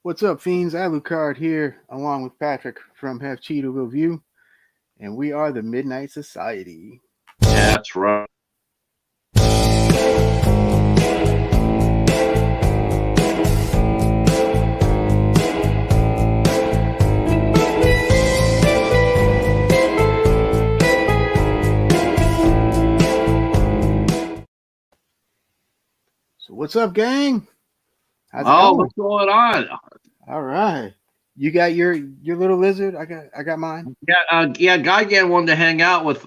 What's up, fiends? Lucard here, along with Patrick from Half Cheetah Review, and we are the Midnight Society. That's right. So, what's up, gang? How's it Oh, going? what's going on? All right, you got your little lizard. I got mine. Yeah. Guy Gan wanted to hang out with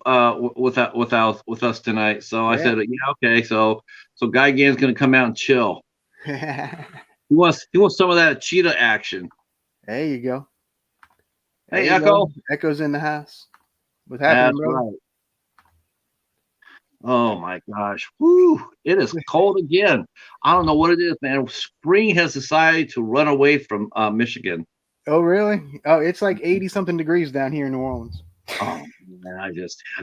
us tonight, so I Yeah. said, yeah, okay. So Guy Gan's gonna come out and chill. There He wants some of that cheetah action. you go. There Hey, you go. Echo. Echo's in the house. What's happening, That's brother? right. Oh my gosh. Whoo! It is cold again. I don't know what it is, man. Spring has decided to run away from Michigan. Oh, really? Oh, it's like 80 something degrees down here in New Orleans. Oh man, I'm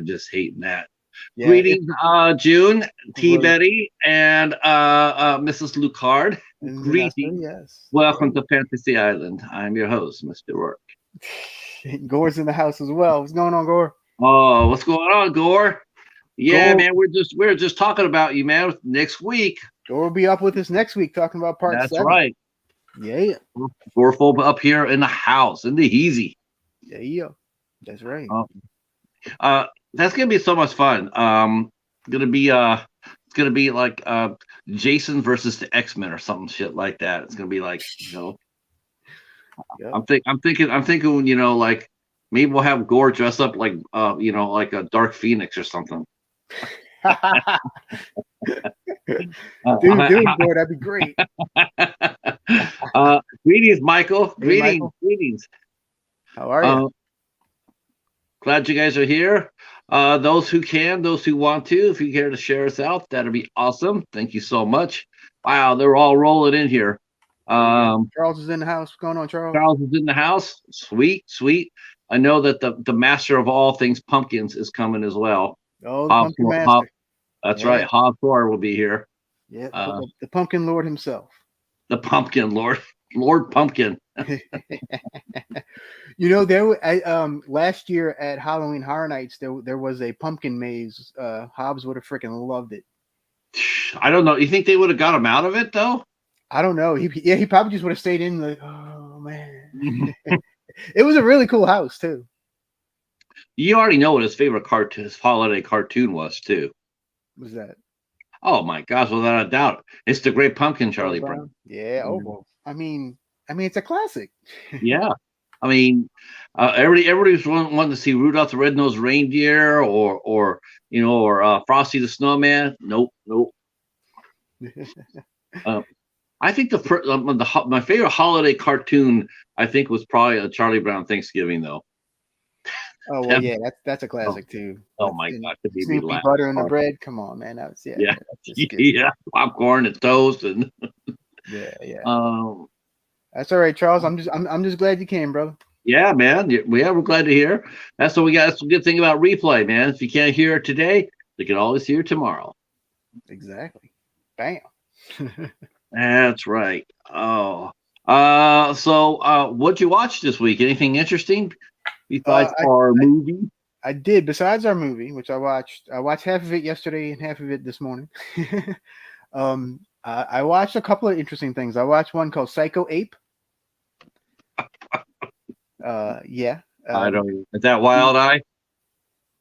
just hating that. Yeah, it's Greetings, June, T. well, Betty, and Mrs. Lucard. that's what. Greetings. Yes. Welcome to Fantasy Island. I'm your host, Mr. Rourke. Gore's in the house as well. What's going on, Gore? Oh, what's going on, Gore? Yeah, Gore man, we're just talking about you, man. Next week. Gore will be up with us next week talking about part That's 7. right. Yeah. Gorephobe up here in the house, in the easy. Yeah. That's right. Uh, that's gonna be so much fun. Gonna be it's gonna be like Jason versus the X-Men or something shit like that. It's gonna be like, Yep. I'm thinking, like maybe we'll have Gore dress up like like a Dark Phoenix or something. Dude, Gore, that'd be great. Greetings, Michael. Hey, Greetings, Michael. greetings. How are you? Uh, Glad you guys are here. Those who can, those who want to, if you care to share us out, that'd be awesome. Thank you so much. Wow, they're all rolling in here. Charles is in the house. What's going on, Charles? Charles is in the house. Sweet, sweet. I know that the master of all things pumpkins is coming as well. Oh, the pumpkin Hob- master. that's Yeah. right. Hob Thor will be here. Yeah, Uh, the pumpkin lord himself. the pumpkin lord, Lord Pumpkin. Last year at Halloween Horror Nights, there was a pumpkin maze. Hobbs would have freaking loved it. I don't know. You think they would have got him out of it though? I don't know. He probably just would have stayed in. Like, oh man, it was a really cool house too. You already know what his favorite cartoon, his holiday cartoon was too. What was that? Oh my gosh, without a doubt, it's the Great Pumpkin, Charlie Brown. Yeah. Oh well. I mean, it's a classic. Yeah, I mean, everybody's wanting to see Rudolph the Red-Nosed Reindeer or Frosty the Snowman. Nope. I think my favorite holiday cartoon I think was probably a Charlie Brown Thanksgiving though. Oh well, yeah, that's a classic too. Oh my gosh, it made me Snoopy laugh. butter in the bread. Come on, man. That was Yeah, That's just good. yeah, popcorn and toast and Yeah. um. That's all right, Charles. I'm just glad you came, brother. Yeah, man. We're glad to hear. That's what we got. That's the good thing about replay, man. If you can't hear it today, you can always hear it tomorrow. Exactly. Bam. That's right. Oh. What'd you watch this week? Anything interesting besides our movie? I did. Besides our movie, which I watched half of it yesterday and half of it this morning. I watched a couple of interesting things. I watched one called Psycho Ape. Yeah. I don't. Is that Wild Eye?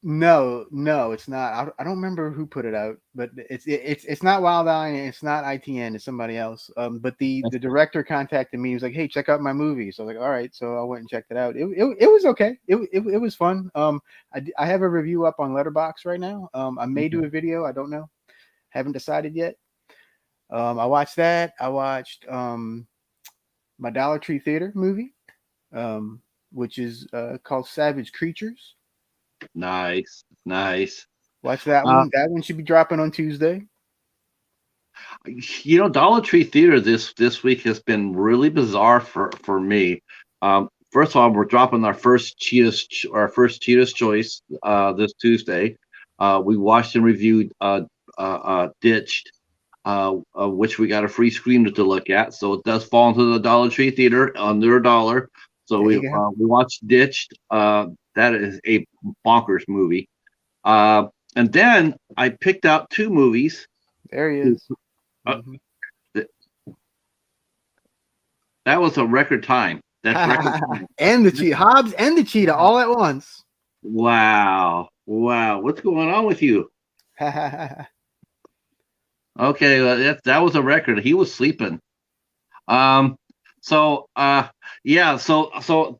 No, it's not. I don't remember who put it out, but it's not Wild Eye and it's not ITN. It's somebody else. But the director contacted me. He was like, "Hey, check out my movie." So I was like, "All right." So I went and checked it out. It was okay. It was fun. I have a review up on Letterboxd right now. I may do a video. I don't know. Haven't decided yet. I watched that. I watched my Dollar Tree Theater movie, which is called Savage Creatures. Nice. Watch that one. That one should be dropping on Tuesday. Dollar Tree Theater this week has been really bizarre for me. First of all, we're dropping our first Cheetah's Choice this Tuesday. We watched and reviewed Ditched. which we got a free screener to look at. So it does fall into the Dollar Tree Theater under $1. So There you go. we watched Ditched. That is a bonkers movie. And then I picked out two movies. There he is. Uh, that was a record time. That's record time. And the cheetah, Hobbs and the cheetah all at once. Wow. What's going on with you? Okay, that was a record. He was sleeping. So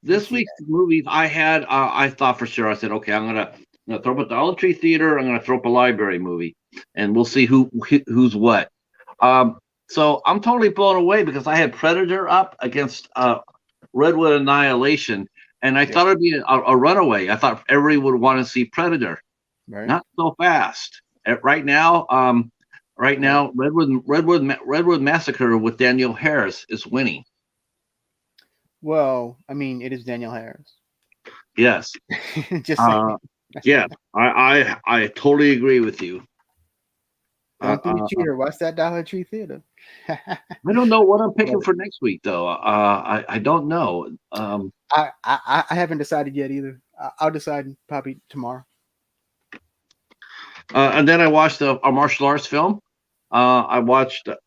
this week's movies I had, I thought for sure. I said, okay, I'm gonna throw up a Dollar Tree Theater. I'm gonna throw up a library movie, and we'll see who's what. So I'm totally blown away because I had Predator up against Redwood Annihilation, and I thought it'd be a runaway. I thought everybody would want to see Predator. Right. Not so fast. Right now, Redwood Massacre with Daniel Harris is winning. Well, I mean, it is Daniel Harris. Yes. Just saying. Yeah, I totally agree with you. Don't be a cheater. Watch that Dollar Tree Theater. I don't know what I'm picking for next week, though. I don't know. I haven't decided yet either. I'll decide probably tomorrow. And then I watched a martial arts film. I watched the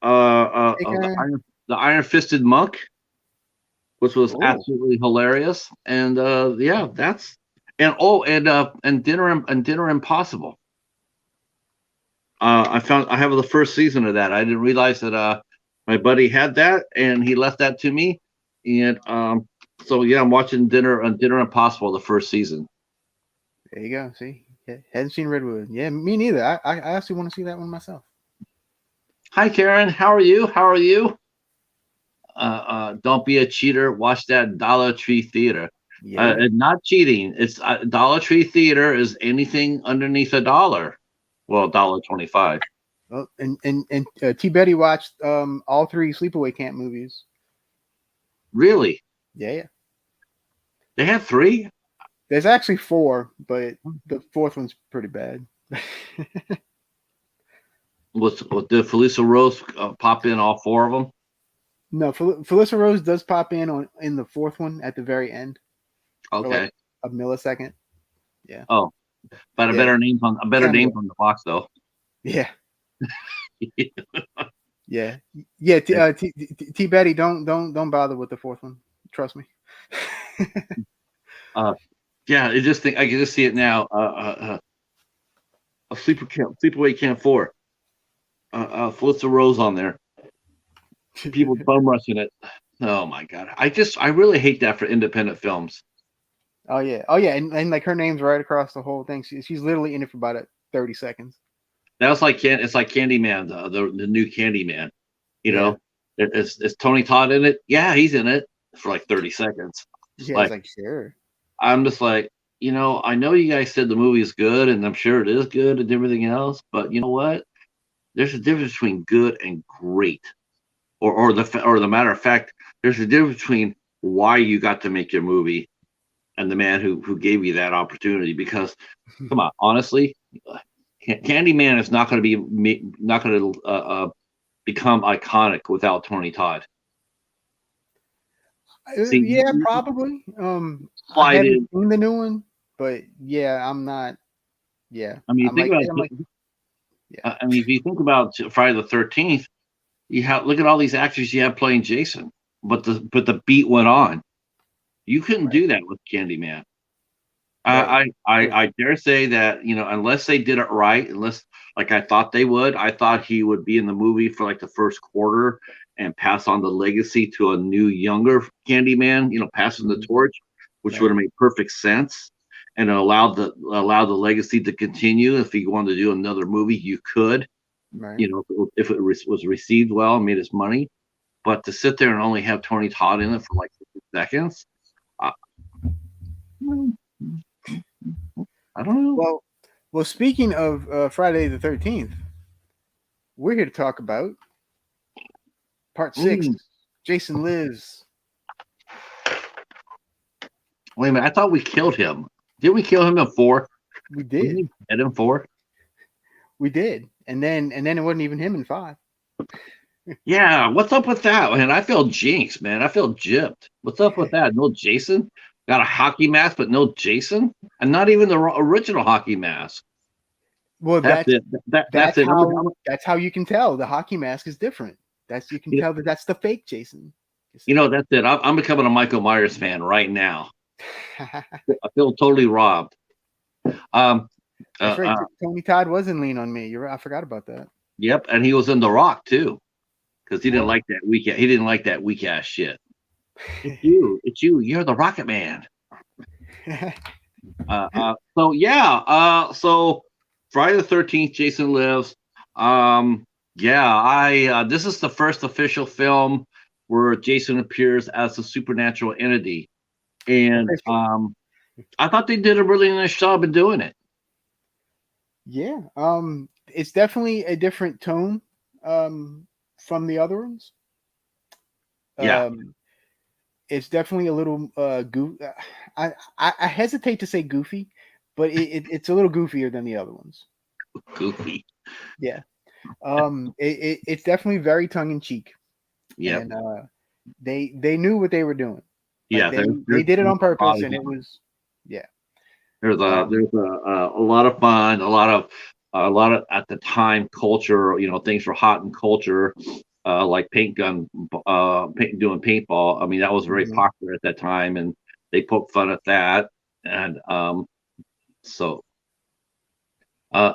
Iron Fisted Monk, which was absolutely hilarious. And that's and Dinner Impossible. I have the first season of that. I didn't realize that my buddy had that, and he left that to me. And so I'm watching Dinner Impossible, the first season. There you go. See, hadn't seen Redwood. Yeah, me neither. I actually want to see that one myself. Hi, Karen. How are you? Don't be a cheater. Watch that Dollar Tree Theater. Yeah. Not cheating. It's Dollar Tree Theater is anything underneath $1. Well, $1.25. Well, and T. Betty watched all 3 Sleepaway Camp movies. Really? Yeah. They have 3? There's actually 4, but the 4th one's pretty bad. Did Felissa Rose pop in all 4 of them? No, Felissa Rose does pop in the 4th one at the very end. Okay. Like a millisecond. Yeah. Oh, but a better name on the box though. Yeah. Yeah. T. Betty, don't bother with the 4th one. Trust me. Yeah, I can just see it now. A Sleepaway Camp 4. Felissa Rose on there. People bum rushing it. Oh my god. I really hate that for independent films. Oh yeah. And like her name's right across the whole thing. She's literally in it for about 30 seconds. That was it's like Candyman, the new Candyman. You know, is Tony Todd in it? Yeah, he's in it for like 30 seconds. Yeah, it's like sure. I'm just like, I know you guys said the movie is good, and I'm sure it is good and everything else, but you know what? There's a difference between good and great, or the matter of fact, there's a difference between why you got to make your movie and the man who gave you that opportunity. Because, come on, honestly, Candyman is not going to become iconic without Tony Todd. Yeah, probably. I haven't seen the new one, but yeah, I'm not. Yeah, I mean, if you think about Friday the 13th, look at all these actors you have playing Jason, but the beat went on. You couldn't do that with Candyman. Right. I dare say that, unless they did it right, unless like I thought they would, I thought he would be in the movie for like the first quarter and pass on the legacy to a new, younger Candyman, passing the torch, which would have made perfect sense and allowed the legacy to continue. If he wanted to do another movie, you could, right. If it was received well and made his money. But to sit there and only have Tony Todd in it for like 50 seconds, I don't know. Well, speaking of Friday the 13th, we're here to talk about Part 6. Jason Lives. Wait a minute, I thought we killed him. Didn't we kill him in 4? We did. And in 4? We did, and then it wasn't even him in 5. Yeah, what's up with that, man? I feel jinxed, man. I feel gypped. What's up with that? No Jason? Got a hockey mask, but no Jason? And not even the original hockey mask. Well, That's it. That's it. that's how you can tell the hockey mask is different. You can tell that that's the fake Jason. That's it. I'm becoming a Michael Myers fan right now. I feel totally robbed. That's right. Tony Todd was in Lean on Me. You're right. I forgot about that. Yep, and he was in The Rock too, because he didn't like that weak. He didn't like that weak ass shit. It's you. It's you. You're the Rocket Man. So yeah. So Friday the 13th, Jason Lives. This is the first official film where Jason appears as a supernatural entity, and I thought they did a really nice job in doing it. Yeah, it's definitely a different tone from the other ones. It's definitely a little goofy. I hesitate to say goofy, but it's a little goofier than the other ones. Goofy. Yeah. It's definitely very tongue in cheek. Yeah. And they knew what they were doing. Yeah, they did it on purpose, and it was There's a lot of fun, a lot of at the time culture. Things were hot in culture, like doing paintball. I mean, that was very popular at that time, and they poked fun at that. And so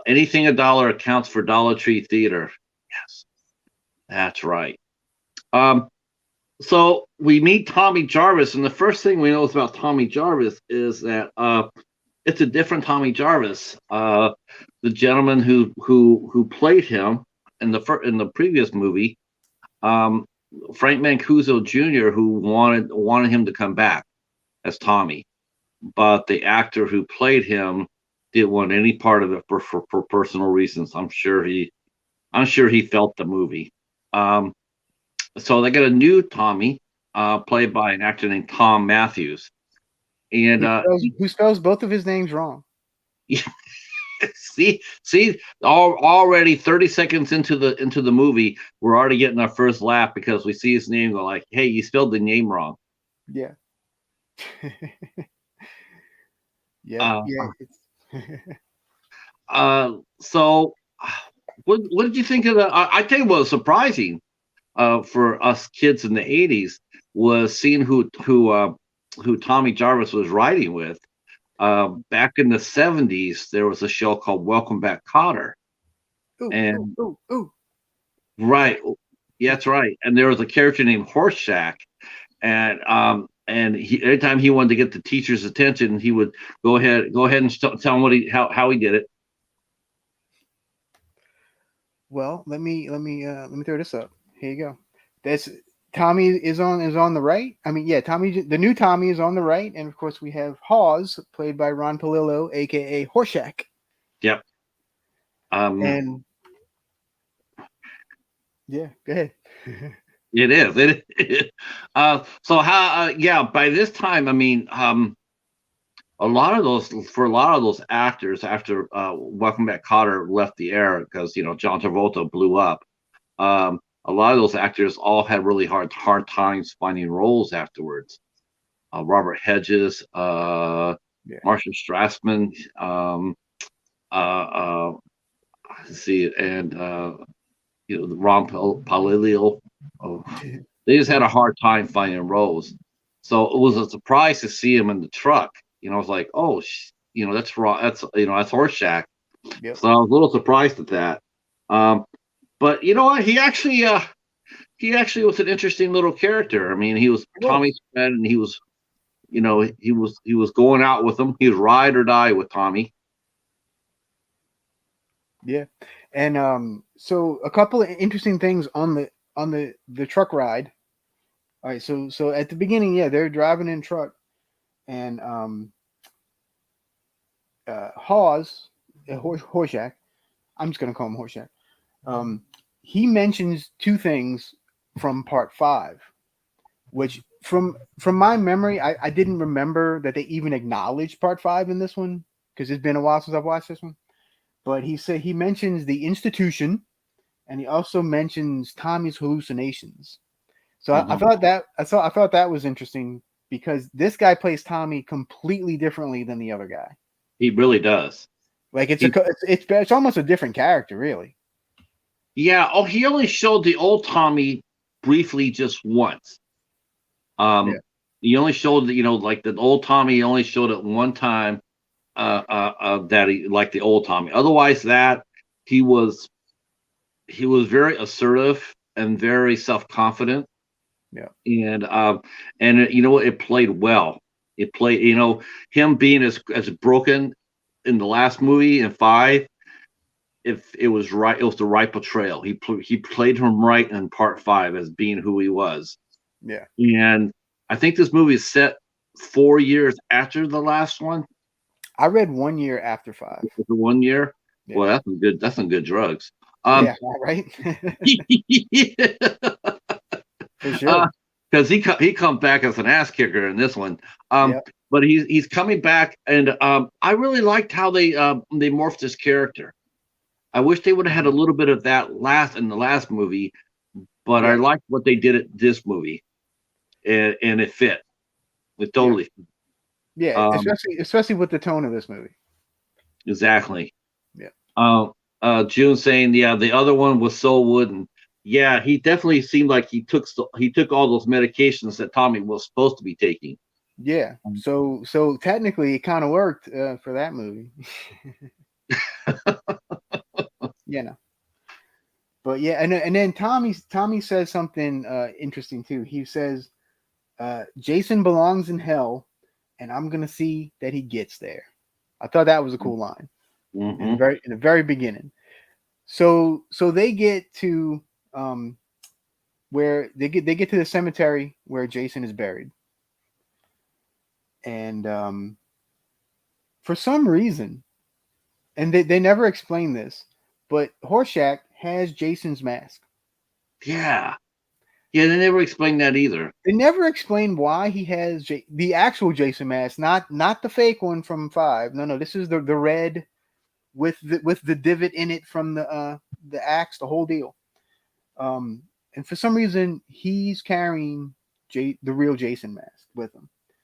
anything $1 accounts for Dollar Tree Theater. Yes, that's right. So we meet Tommy Jarvis, and the first thing we know about Tommy Jarvis is that it's a different Tommy Jarvis. The gentleman who played him in the previous movie, Frank Mancuso Jr., who wanted him to come back as Tommy, but the actor who played him didn't want any part of it for personal reasons. I'm sure he felt the movie. So they got a new Tommy, played by an actor named Tom Matthews, and who spells both of his names wrong. see, already 30 seconds into the movie, we're already getting our first laugh because we see his name, go like, "Hey, you spelled the name wrong." Yeah. Yeah. So, what did you think of the? I tell you what was surprising for us kids in the 80s was seeing who Tommy Jarvis was writing with. Back in the 70s, there was a show called Welcome Back, Kotter. Right, yeah, that's right. And there was a character named Horseshack, and every time he wanted to get the teacher's attention, he would go ahead and tell him how he did it. Well, let me throw this up. Here you go. That's Tommy is on the right. I mean, yeah, the new Tommy is on the right, and of course we have Hawes, played by Ron Palillo, aka Horseshack. Yep. And yeah, go ahead. It is. So how? By this time, I mean, a lot of those actors after Welcome Back, Kotter left the air because John Travolta blew up. A lot of those actors all had really hard times finding roles afterwards. Robert Hedges, Marcia Strassman, let's see, and Ron Palillo. They just had a hard time finding roles, so it was a surprise to see him in the truck. I was like, oh, that's Horseshack. Yep. So I was a little surprised at that. But you know what? He actually was an interesting little character. I mean, he was Tommy's friend, and he was going out with him. He was ride or die with Tommy. Yeah, and so a couple of interesting things on the truck ride. All right, so at the beginning, yeah, they're driving in truck, and Hawes, Horseshack, I'm just gonna call him Horseshack. He mentions two things from part 5, which from my memory, I didn't remember that they even acknowledged part 5 in this one because it's been a while since I've watched this one. But he mentions the institution, and he also mentions Tommy's hallucinations. So I Mhm. thought that I thought that was interesting because this guy plays Tommy completely differently than the other guy. He really does. Like He, it's almost a different character, really. yeah. Oh, he only showed the old Tommy briefly just once. Yeah, Um, he only showed, like the old Tommy. He only showed it one time. That he like the old Tommy. Otherwise, that he was he was very assertive and very self confident, yeah, and it played well. It played, him being as broken in the last movie in 5. If it was right, it was the right portrayal. He played him right in part 5 as being who he was. yeah. And I think this movie is set 4 years after the last one. I read 1 year after 5. The 1 year. Yeah, Well, that's some good. That's some good drugs. yeah, right. For sure. Because he comes back as an ass kicker in this one. Yeah, But he's coming back, and I really liked how they morphed his character. I wish they would have had a little bit of that in the last movie, but I yeah, liked what they did at this movie, and it fit. It yeah, totally yeah. um, Especially with the tone of this movie. exactly. Yeah, Uh, June saying, yeah, the other one was so wooden. Yeah, he definitely seemed like he took all those medications that Tommy was supposed to be taking. yeah. So technically, it kind of worked for that movie. You know. But yeah, and then Tommy says something interesting too. He says, "Jason belongs in hell, and I'm gonna see that he gets there." I thought that was a cool line Hmm. in the very beginning. So they get to where they get to the cemetery where Jason is buried, and for some reason, and they never explain this, but Horshack has Jason's mask. Yeah, yeah. They never explained that either. They never explain why he has the actual Jason mask, not the fake one from 5. No, no, this is the red with the divot in it from the axe, the whole deal. And for some reason, he's carrying the real Jason mask with him. I,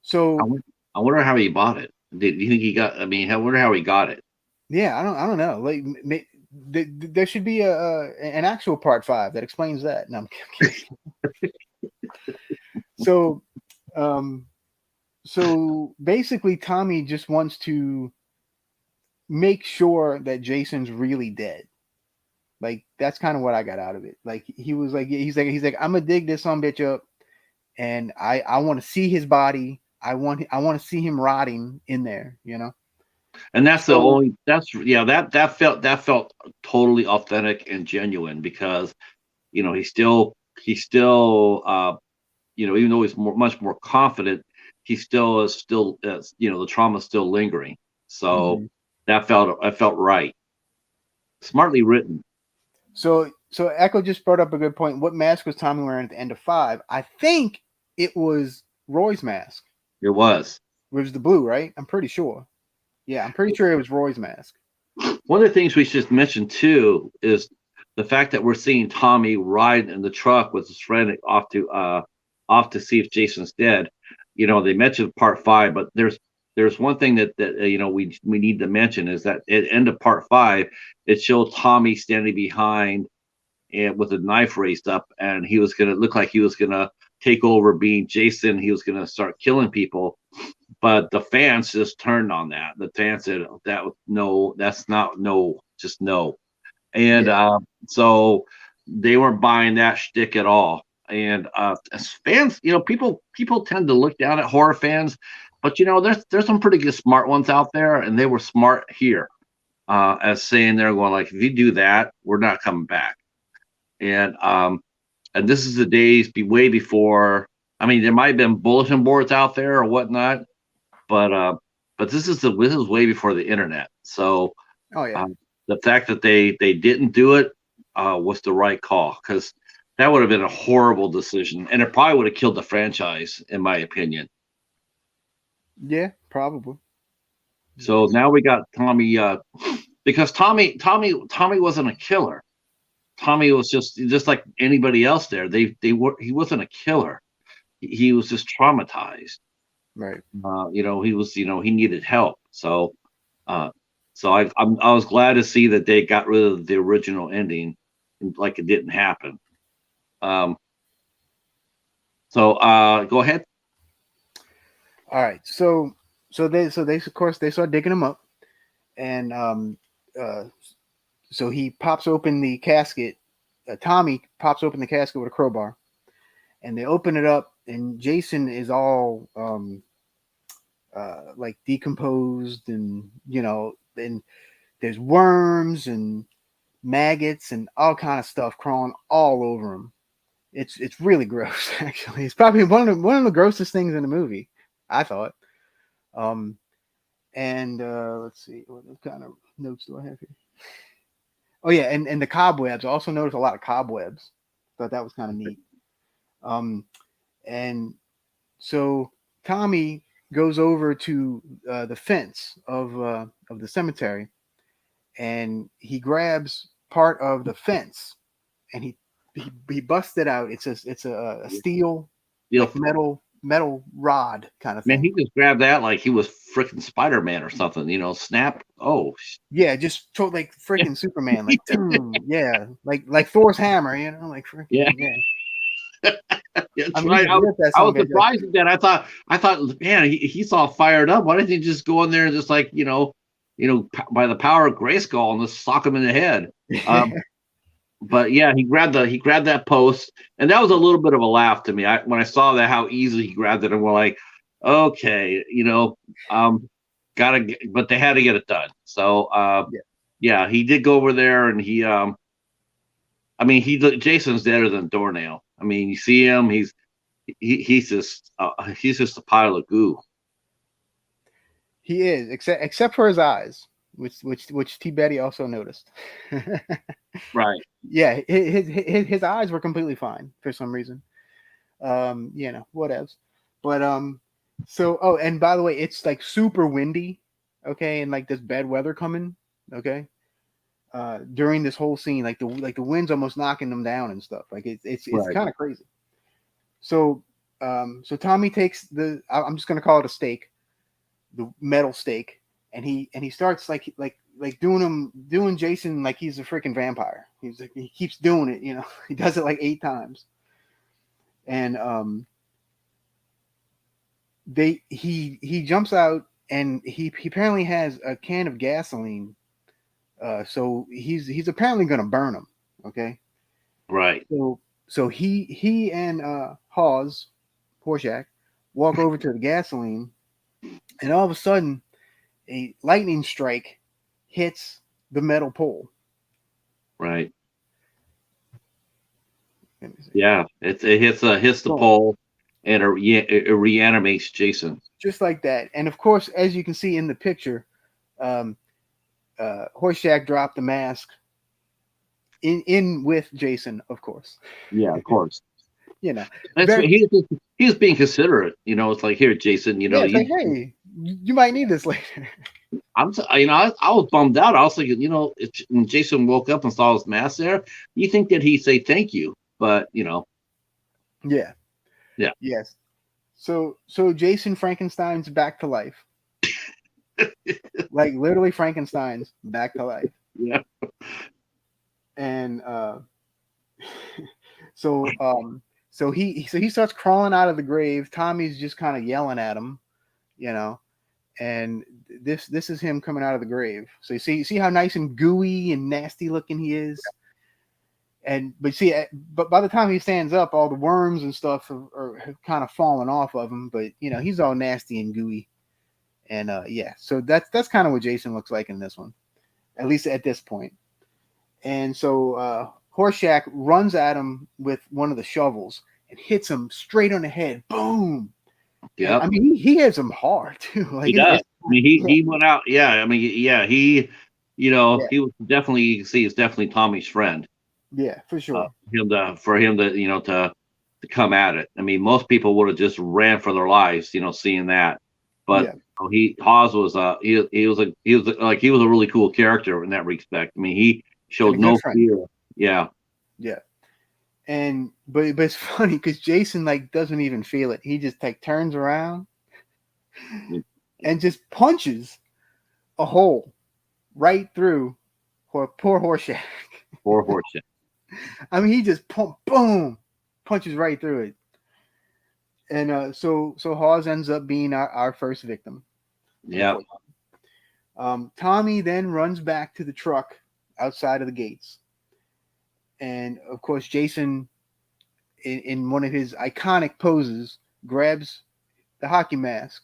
So won- I wonder how he bought it. Did you think he got? I mean, I wonder how he got it. yeah, I don't know. Like there should be an actual part 5 that explains that. No, I'm kidding. So, um, so basically, Tommy just wants to make sure that Jason's really dead. Like that's kind of what I got out of it. Like he was like he's like I'm gonna dig this son bitch up, and I want to see his body. I want to see him rotting in there. You know. And that's the So only. That's yeah. That felt totally authentic and genuine because he still even though he's much more confident, he still is still the trauma's still lingering. So mhm. that felt right. Smartly written. so Echo just brought up a good point. What mask was Tommy wearing at the end of 5? I think it was Roy's mask. It was. It was the blue, right? I'm pretty sure. Yeah, I'm pretty sure it was Roy's mask. One of the things we should mention too is the fact that we're seeing Tommy ride in the truck with his friend off to see if Jason's dead. They mentioned part 5, but there's one thing that we need to mention is that at the end of part 5, it showed Tommy standing behind and with a knife raised up, and he was gonna look like he was gonna take over being Jason. He was gonna start killing people, but the fans just turned on that. The fans said that no, that's not no, just no. And Yeah, so they weren't buying that shtick at all. And as fans, people tend to look down at horror fans, but there's some pretty good smart ones out there, and they were smart here, as saying they're going like, if you do that, we're not coming back. And this is the days way before. I mean, there might have been bulletin boards out there or whatnot, but this is way before the internet. So oh yeah, the fact that they didn't do it was the right call, because that would have been a horrible decision, and it probably would have killed the franchise, in my opinion. yeah, probably. So now we got Tommy, because Tommy wasn't a killer. Tommy was just like anybody else there. He wasn't a killer. He was just traumatized. Right. He was, he needed help. Uh, so I was glad to see that they got rid of the original ending, like it didn't happen. Um, go ahead. All right. So they of course they start digging him up, and uh, so he pops open the casket. Tommy pops open the casket with a crowbar, and they open it up, and Jason is all like decomposed, and and there's worms and maggots and all kind of stuff crawling all over him. It's really gross. Actually, it's probably one of the grossest things in the movie, I thought. Um, and let's see, what kind of notes do I have here? Oh yeah, and the cobwebs. I also noticed a lot of cobwebs. Thought that was kind of neat. Um, and so Tommy goes over to the fence of the cemetery, and he grabs part of the fence, and he busts it out. It's a steel, like metal rod kind of Man, thing. he just grabbed that like he was freaking Spider-Man or something. Snap. Oh, Yeah, just like freaking Superman, like yeah, like Thor's hammer, like yeah. freaking yeah. I That's mean, he right. could rip that I son was of a bitch up. surprised at that. I thought, man, he's all fired up. Why didn't he just go in there and just like, by the power of Grayskull and just sock him in the head? But yeah, he grabbed that post, and that was a little bit of a laugh to me. When I saw that how easily he grabbed it, and we're like, okay, but they had to get it done. So Yeah, yeah, he did go over there, and Jason's deader than doornail. I mean, you see him, he's just a pile of goo. he is, except for his eyes, which T Betty also noticed. Right. Yeah, his eyes were completely fine for some reason. Whatevs. But so and by the way, it's like super windy, okay, and like this bad weather coming, okay. During this whole scene, like the wind's almost knocking them down and stuff. Like it's Right. kind of crazy. So so Tommy takes I'm just gonna call it a stake, the metal stake, and he starts like doing Jason like he's a freaking vampire. He keeps doing it, he does it like 8 times, and he jumps out, and he apparently has a can of gasoline. So he's apparently gonna burn him. Okay. Right. So he and Horshack walk over to the gasoline, and all of a sudden a lightning strike hits the metal pole. Right. Let me see. Yeah. It hits the pole, and it reanimates Jason. Just like that. And of course, as you can see in the picture, Horshack dropped the mask in with Jason, of course. Yeah, of course. That's Very, what he was being considerate. It's like, here, Jason. yeah. It's like, hey, you might need this later. I was bummed out. I was thinking, when Jason woke up and saw his mask there, you think that he'd say thank you, but Yeah. Yeah. Yes. So Jason Frankenstein's back to life. Like literally Frankenstein's back to life. Yeah. And so he starts crawling out of the grave. Tommy's just kind of yelling at him, and this is him coming out of the grave. So you see how nice and gooey and nasty looking he is. But by the time he stands up, all the worms and stuff have kind of fallen off of him. But he's all nasty and gooey, and yeah. So that's kind of what Jason looks like in this one, at least at this point. And so Horshack runs at him with one of the shovels and hits him straight on the head. Boom! Yeah. I mean, he hits him hard too. Like, he does. He went out. Yeah. I mean, yeah. He was definitely, you can see, he's definitely Tommy's friend. Yeah, for sure. For him to come at it. I mean, most people would have just ran for their lives, seeing that. But Hawes was he was a really cool character in that respect. I mean, he showed no fear. Yeah. Yeah. And but it's funny because Jason like doesn't even feel it. He just like turns around and just punches a hole right through poor Horseshack. Poor Horseshack. I mean, he just boom punches right through it. And so Hawes ends up being our first victim. Yeah. Tommy then runs back to the truck outside of the gates, and of course Jason, in one of his iconic poses, grabs the hockey mask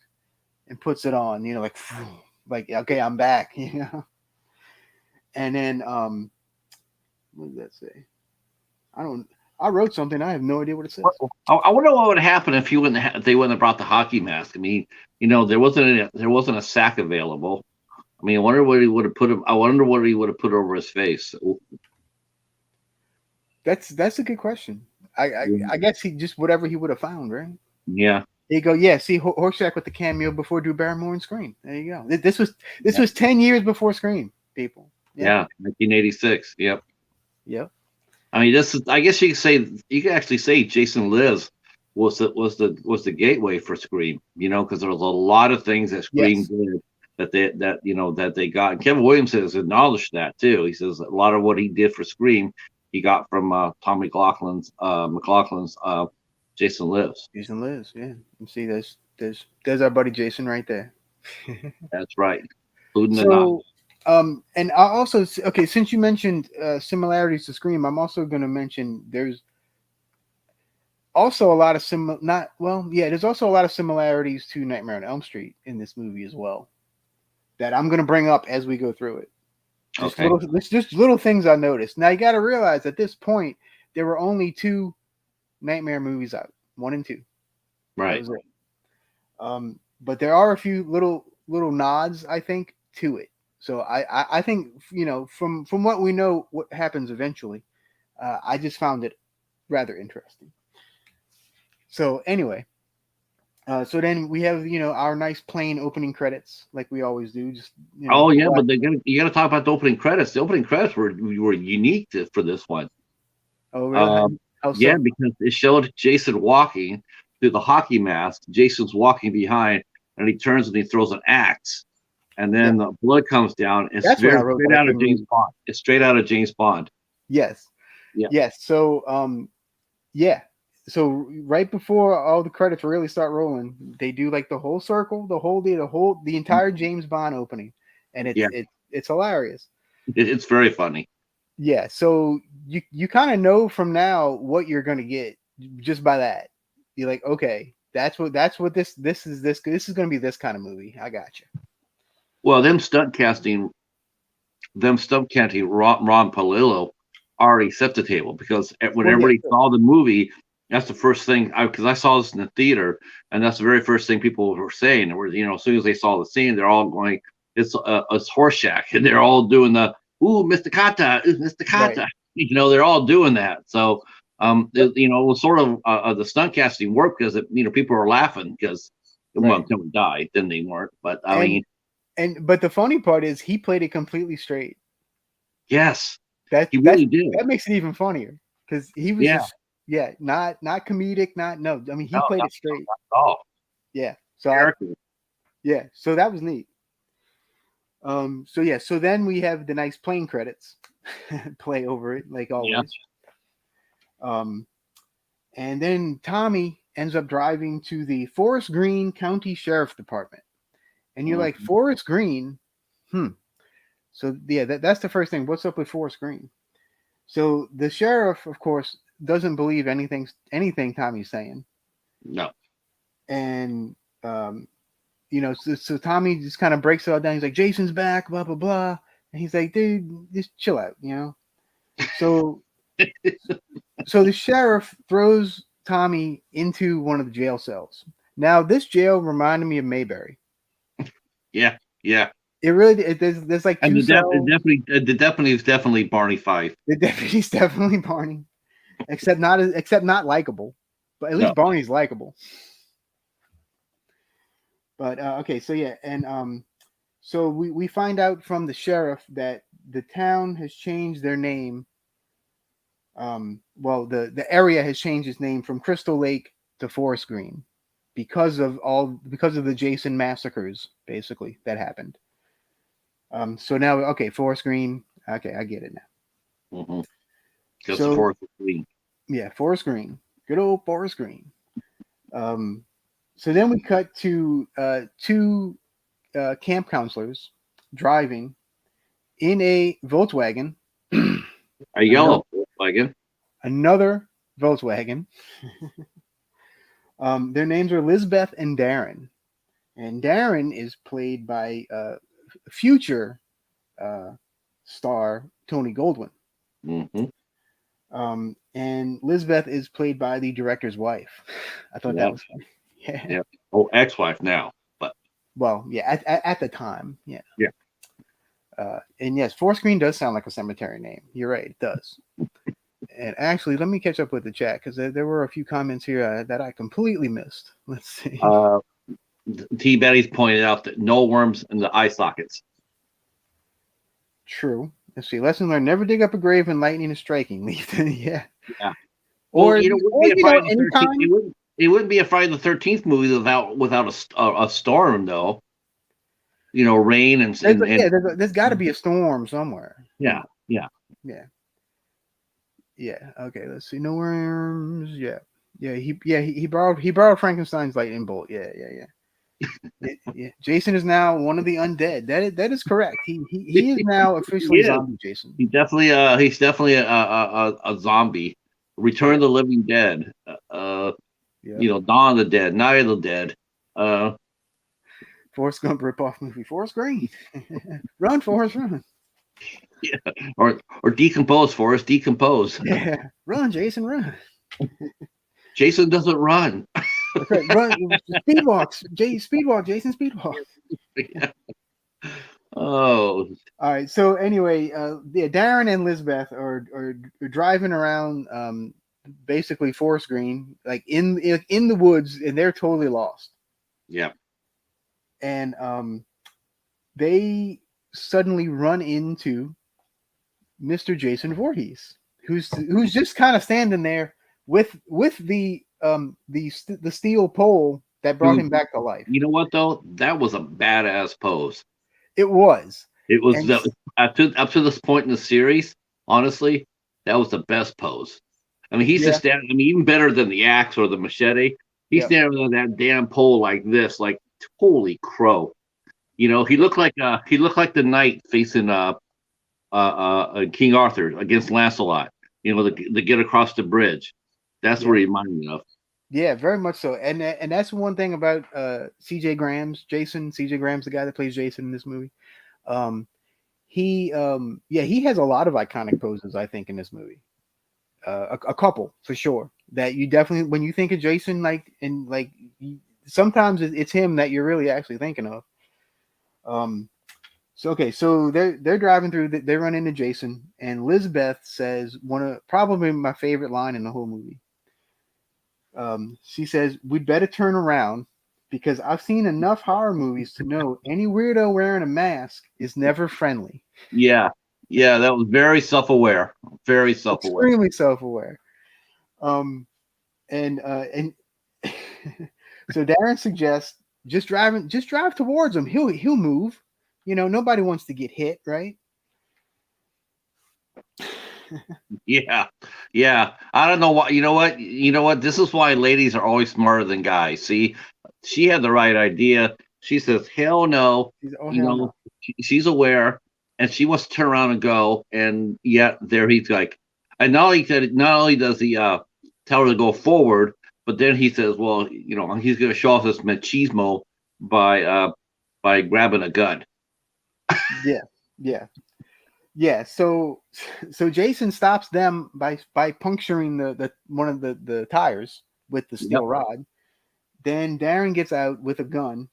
and puts it on. You know, like okay, I'm back. You know, and then what does that say? I don't. I wrote something. I have no idea what it says. I wonder what would happen if if they wouldn't have brought the hockey mask. I mean, there wasn't a sack available. I mean, I wonder what he would have put him. I wonder what he would have put over his face. That's a good question. I guess he just whatever he would have found, right? Yeah. There you go. Yeah, see Horseshack with the cameo before Drew Barrymore and Scream. There you go. This was 10 years before Scream, people. Yeah, 1986. Yep. Yep. I mean, this is. I guess you can actually say Jason Lives was the gateway for Scream. You know, because there was a lot of things that Scream did that they got. And Kevin Williams has acknowledged that too. He says a lot of what he did for Scream, he got from Tom McLaughlin's Jason Lives. Jason Lives, yeah. You see, there's our buddy Jason right there. That's right. Including so, and I also okay, since you mentioned similarities to Scream, I'm also going to mention there's also a lot of there's also a lot of similarities to Nightmare on Elm Street in this movie as well. That I'm going to bring up as we go through it. Just little things I noticed. Now you got to realize at this point there were only 2 Nightmare movies out, 1 and 2. Right. That was it. But there are a few little nods, I think, to it. So I think from what we know, what happens eventually, I just found it rather interesting. So anyway, so then we have our nice plain opening credits like we always do. Just oh yeah, but you got to talk about the opening credits. The opening credits were unique for this one. Oh really? Yeah, because it showed Jason walking through the hockey mask. Jason's walking behind, and he turns and he throws an axe, and then the blood comes down. It's straight out of James Bond. It's straight out of James Bond. Yes. Yeah. Yes. So yeah. So right before all the credits really start rolling, they do like the whole circle, the entire James Bond opening, and it's hilarious. It's very funny. Yeah, so you kind of know from now what you're gonna get just by that. You're like, okay, that's what this is gonna be this kind of movie. I got you. Well, them stunt casting, Ron Palillo already set the table because when everybody saw the movie, that's the first thing because I saw this in the theater, and that's the very first thing people were saying. Where as soon as they saw the scene, they're all going, "It's Horseshack," and they're all doing the "Ooh, Mr. Kata, Mr. Kata." Right. They're all doing that. So, it was sort of the stunt casting worked because people were laughing because someone died, then they weren't. But but the funny part is he played it completely straight. Yes, he really did. That makes it even funnier because he was just not comedic, I mean he played it straight. Not at all. Yeah. So so that was neat. So then we have the nice plane credits play over it like always. Yeah. And then Tommy ends up driving to the Forest Green County Sheriff Department. And you're like, Forest Green? So yeah, that's the first thing. What's up with Forest Green? So the sheriff, of course, doesn't believe anything Tommy's saying. No. And so Tommy just kind of breaks it all down. He's like, Jason's back, blah blah blah. And he's like, dude, just chill out, So so the sheriff throws Tommy into one of the jail cells. Now this jail reminded me of Mayberry. Yeah. It really there's like two cells. The deputy is definitely Barney Fife. The deputy's definitely Barney, except not likable, but at least Barney's likable. But okay, so yeah, and so we find out from the sheriff that the town has changed their name Well, the area has changed its name from Crystal Lake to Forest Green because of the Jason massacres, basically, that happened. So now, okay, Forest Green. Okay, I get it now. Mm-hmm. Because the So Forest Green. yeah, Forest Green, good old Forest Green. Um, so then we cut to two camp counselors driving in a Volkswagen. A yellow wagon. Another Volkswagen. Their names are Lizbeth and Darren. And Darren is played by future uh, star Tony Goldwyn. Mm-hmm. And Lizbeth is played by the director's wife. I thought that Yeah. was funny. Yeah. Yeah. Oh, ex-wife now, but Well, yeah, at the time, yeah. yeah. And yes, Forest Green does sound like a cemetery name. You're right, it does. And actually, let me catch up with the chat because there were a few comments here that I completely missed. Let's see. T. Betty's pointed out that no worms in the eye sockets. True. Let's see. Lesson learned: never dig up a grave when lightning is striking. Yeah. Or, Well, it wouldn't be a Friday the 13th. anytime. It wouldn't be a Friday the 13th movie without a storm, though. Rain and there's got to be a storm somewhere. Yeah. Okay, let's see. No worms. Yeah. He borrowed Frankenstein's lightning bolt. Yeah. Yeah. Jason is now one of the undead. That is correct. He is now officially zombie Jason. He's definitely a zombie. Return of the Living Dead. Dawn of the Dead, Night of the Dead. Forrest Gump ripoff movie. Forrest Green. Run, Forrest, run. Yeah. Or decompose, Forrest, decompose. Yeah. Run, Jason, run. Jason doesn't run. That's right. Run. Speedwalks. Speedwalk, Jason, speedwalk. Yeah. Oh. All right. So anyway, Darren and Lizbeth are driving around basically Forest Green, like in the woods, and they're totally lost. Yeah. And they suddenly run into Mr. Jason Voorhees, who's just kind of standing there with the steel pole that brought him back to life. You know what though? That was a badass pose. It was. It was up to this point in the series. Honestly, that was the best pose. I mean, he's just standing. I mean, even better than the axe or the machete. He's standing on that damn pole like this, like holy crow. He looked like the knight facing King Arthur against Lancelot. To get across the bridge. That's what he reminded me of. Yeah, very much so. And that's one thing about CJ Graham's Jason. CJ Graham's the guy that plays Jason in this movie. He has a lot of iconic poses, I think, in this movie. A couple for sure that you definitely, when you think of Jason, sometimes it's him that you're really actually thinking of. So they're driving through. They run into Jason, and Lizbeth says probably my favorite line in the whole movie. She says, "We'd better turn around because I've seen enough horror movies to know any weirdo wearing a mask is never friendly." Yeah, that was very self-aware. Very self-aware. Extremely self-aware. And so Darren suggests just drive towards him. He'll move. Nobody wants to get hit, right? Yeah. I don't know why. You know what? This is why ladies are always smarter than guys. See, she had the right idea. She says, "Hell no." She's aware, and she wants to turn around and go. And yet there he's like, and not only does he tell her to go forward, but then he says, "Well, he's going to show off his machismo by grabbing a gun." Yeah. So Jason stops them by puncturing the one of the tires with the steel rod. Then Darren gets out with a gun.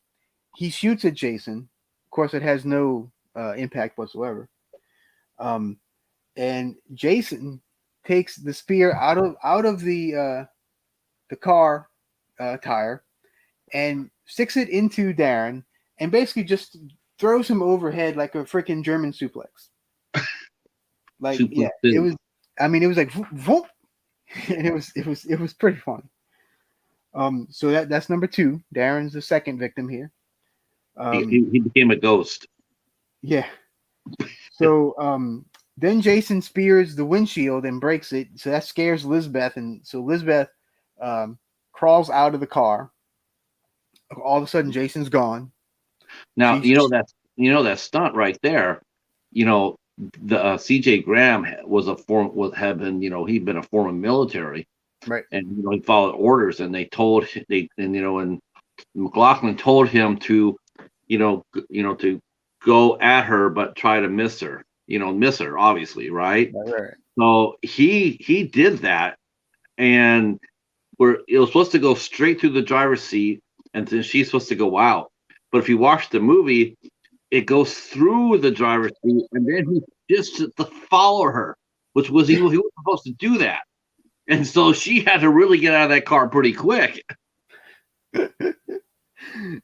He shoots at Jason. Of course, it has no impact whatsoever. And Jason takes the spear out of the car tire and sticks it into Darren and basically just throws him overhead like a freaking German suplex. It was I mean, it was like, voom, and it was pretty funny. So that's number 2. Darren's the second victim here. He became a ghost. Yeah. So then Jason spears the windshield and breaks it. So that scares Lizbeth, and so Lizbeth crawls out of the car. All of a sudden, Jason's gone. Now that stunt right there. You know, the C.J. Graham had been, he'd been a former military, right, and he followed orders, and and McLaughlin told him to, to go at her but try to miss her, obviously, right? Right. So he did that, and where it was supposed to go straight through the driver's seat, and then she's supposed to go out. But if you watch the movie, it goes through the driver's seat, and then he just to follow her, which was he wasn't supposed to do that, and so she had to really get out of that car pretty quick.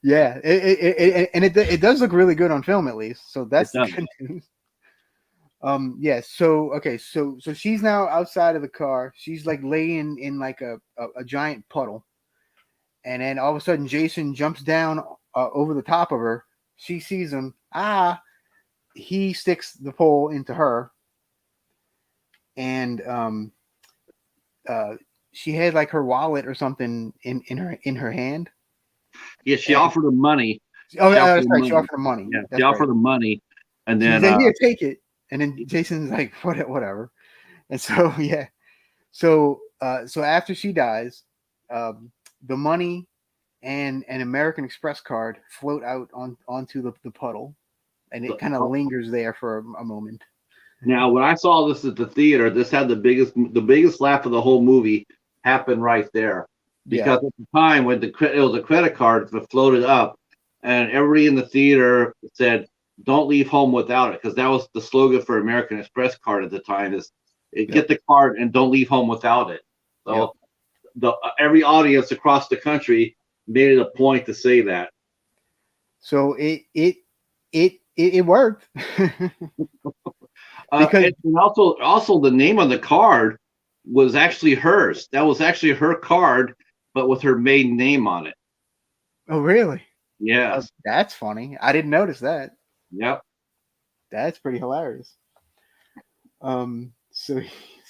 Yeah, it does look really good on film, at least. So that's good news. Yeah. So okay. So she's now outside of the car. She's like laying in like a giant puddle, and then all of a sudden Jason jumps down over the top of her. She sees him. He sticks the pole into her, and she had like her wallet or something in her hand. Yeah, she offered him money. Oh, that's right. She offered him money. Yeah, she offered him money, and then she's like, "Here, take it." And then Jason's like, "Whatever." And so yeah, so after she dies, the money and an American Express card float out onto the puddle, and it kind of lingers there for a moment. Now, when I saw this at the theater, this had the biggest laugh of the whole movie happened right there, because at the time when it was a credit card that floated up, and everybody in the theater said, "Don't leave home without it," because that was the slogan for American Express card at the time: is get the card and don't leave home without it. So every audience across the country made it a point to say that. So it worked. Because and also the name on the card was actually hers. That was actually her card, but with her maiden name on it. Oh, really? Yeah. That's funny. I didn't notice that. Yep. That's pretty hilarious. So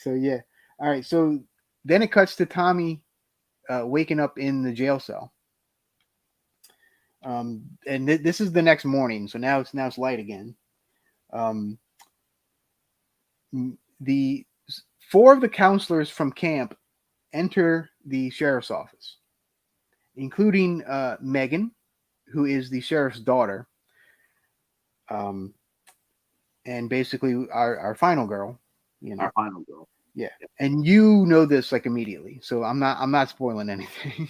yeah. All right. So then it cuts to Tommy waking up in the jail cell. And this is the next morning. So now it's light again. The 4 of the counselors from camp enter the sheriff's office, including Megan, who is the sheriff's daughter, and basically our final girl. Our final girl. Yeah, and you know this like immediately, so I'm not spoiling anything.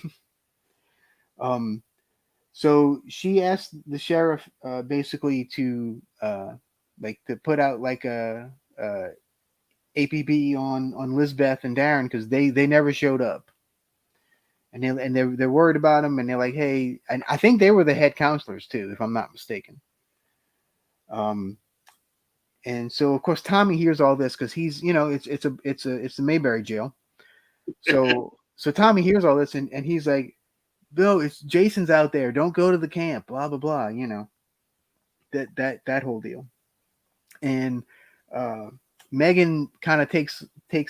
So she asked the sheriff basically to to put out like a APB on Lizbeth and Darren, because they never showed up, and they're worried about them, and they're like, hey, and I think they were the head counselors too, if I'm not mistaken. And so of course Tommy hears all this because he's it's the Mayberry jail. So Tommy hears all this and he's like, Bill, it's Jason's out there. Don't go to the camp. Blah blah blah. That whole deal. And Megan kind of takes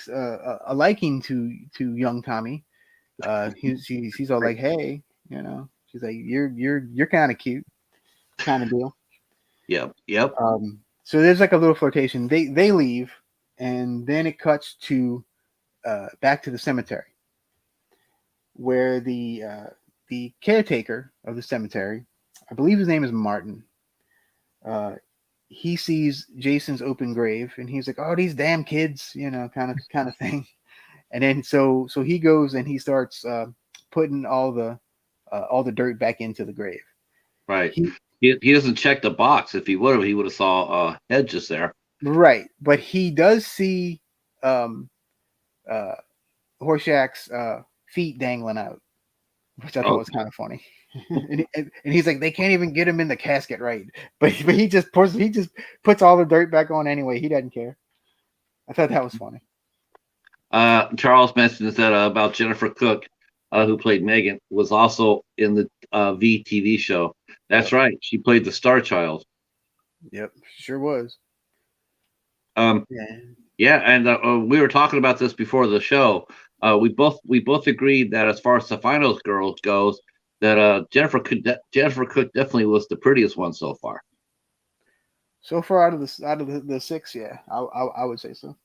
a liking to young Tommy. She's all like, hey, she's like, you're kind of cute, kind of deal. Yep. So there's like a little flirtation. They leave, and then it cuts to back to the cemetery, where the caretaker of the cemetery, I believe his name is Martin, he sees Jason's open grave, and he's like, "Oh, these damn kids," kind of thing. And then so he goes and he starts putting all the dirt back into the grave. Right. He doesn't check the box. If he would have saw head just there. Right, but he does see Horshack's feet dangling out, which I thought was kind of funny. and he's like, they can't even get him in the casket right, but he just puts all the dirt back on anyway. He doesn't care. I thought that was funny. Charles mentions that about Jennifer Cook, who played Megan, was also in the V TV show. That's right. She played the Star Child. Yep, sure was. Yeah. Yeah, and we were talking about this before the show. We both agreed that as far as the finals girls goes, that Jennifer Cook definitely was the prettiest one so far. So far out of the six, yeah, I would say so.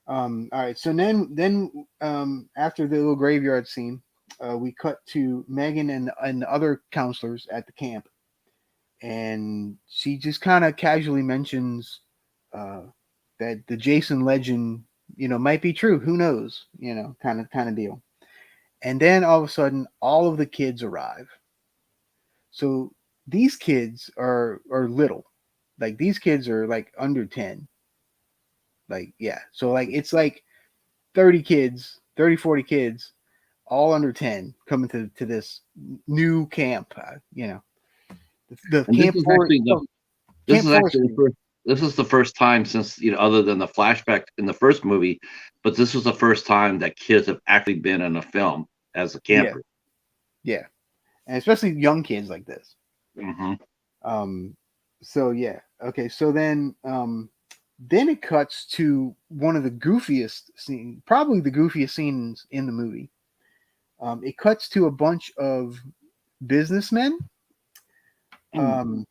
All right, so then after the little graveyard scene, we cut to Megan and the other counselors at the camp, and she just kind of casually mentions that the Jason legend, might be true. Who knows? Kind of deal. And then all of a sudden, all of the kids arrive. So these kids are little, like these kids are like under 10. Like, yeah, so like it's like 30 kids, 30, 40 kids, all under 10 coming to this new camp. The And camp for this Camp is actually the Forestry. first. This is the first time since other than the flashback in the first movie, but this was the first time that kids have actually been in a film as a Yeah, camper. yeah, and especially young kids like this. Hmm. So yeah, okay. So then it cuts to one of the goofiest scenes, probably the goofiest scenes in the movie. It cuts to a bunch of businessmen um,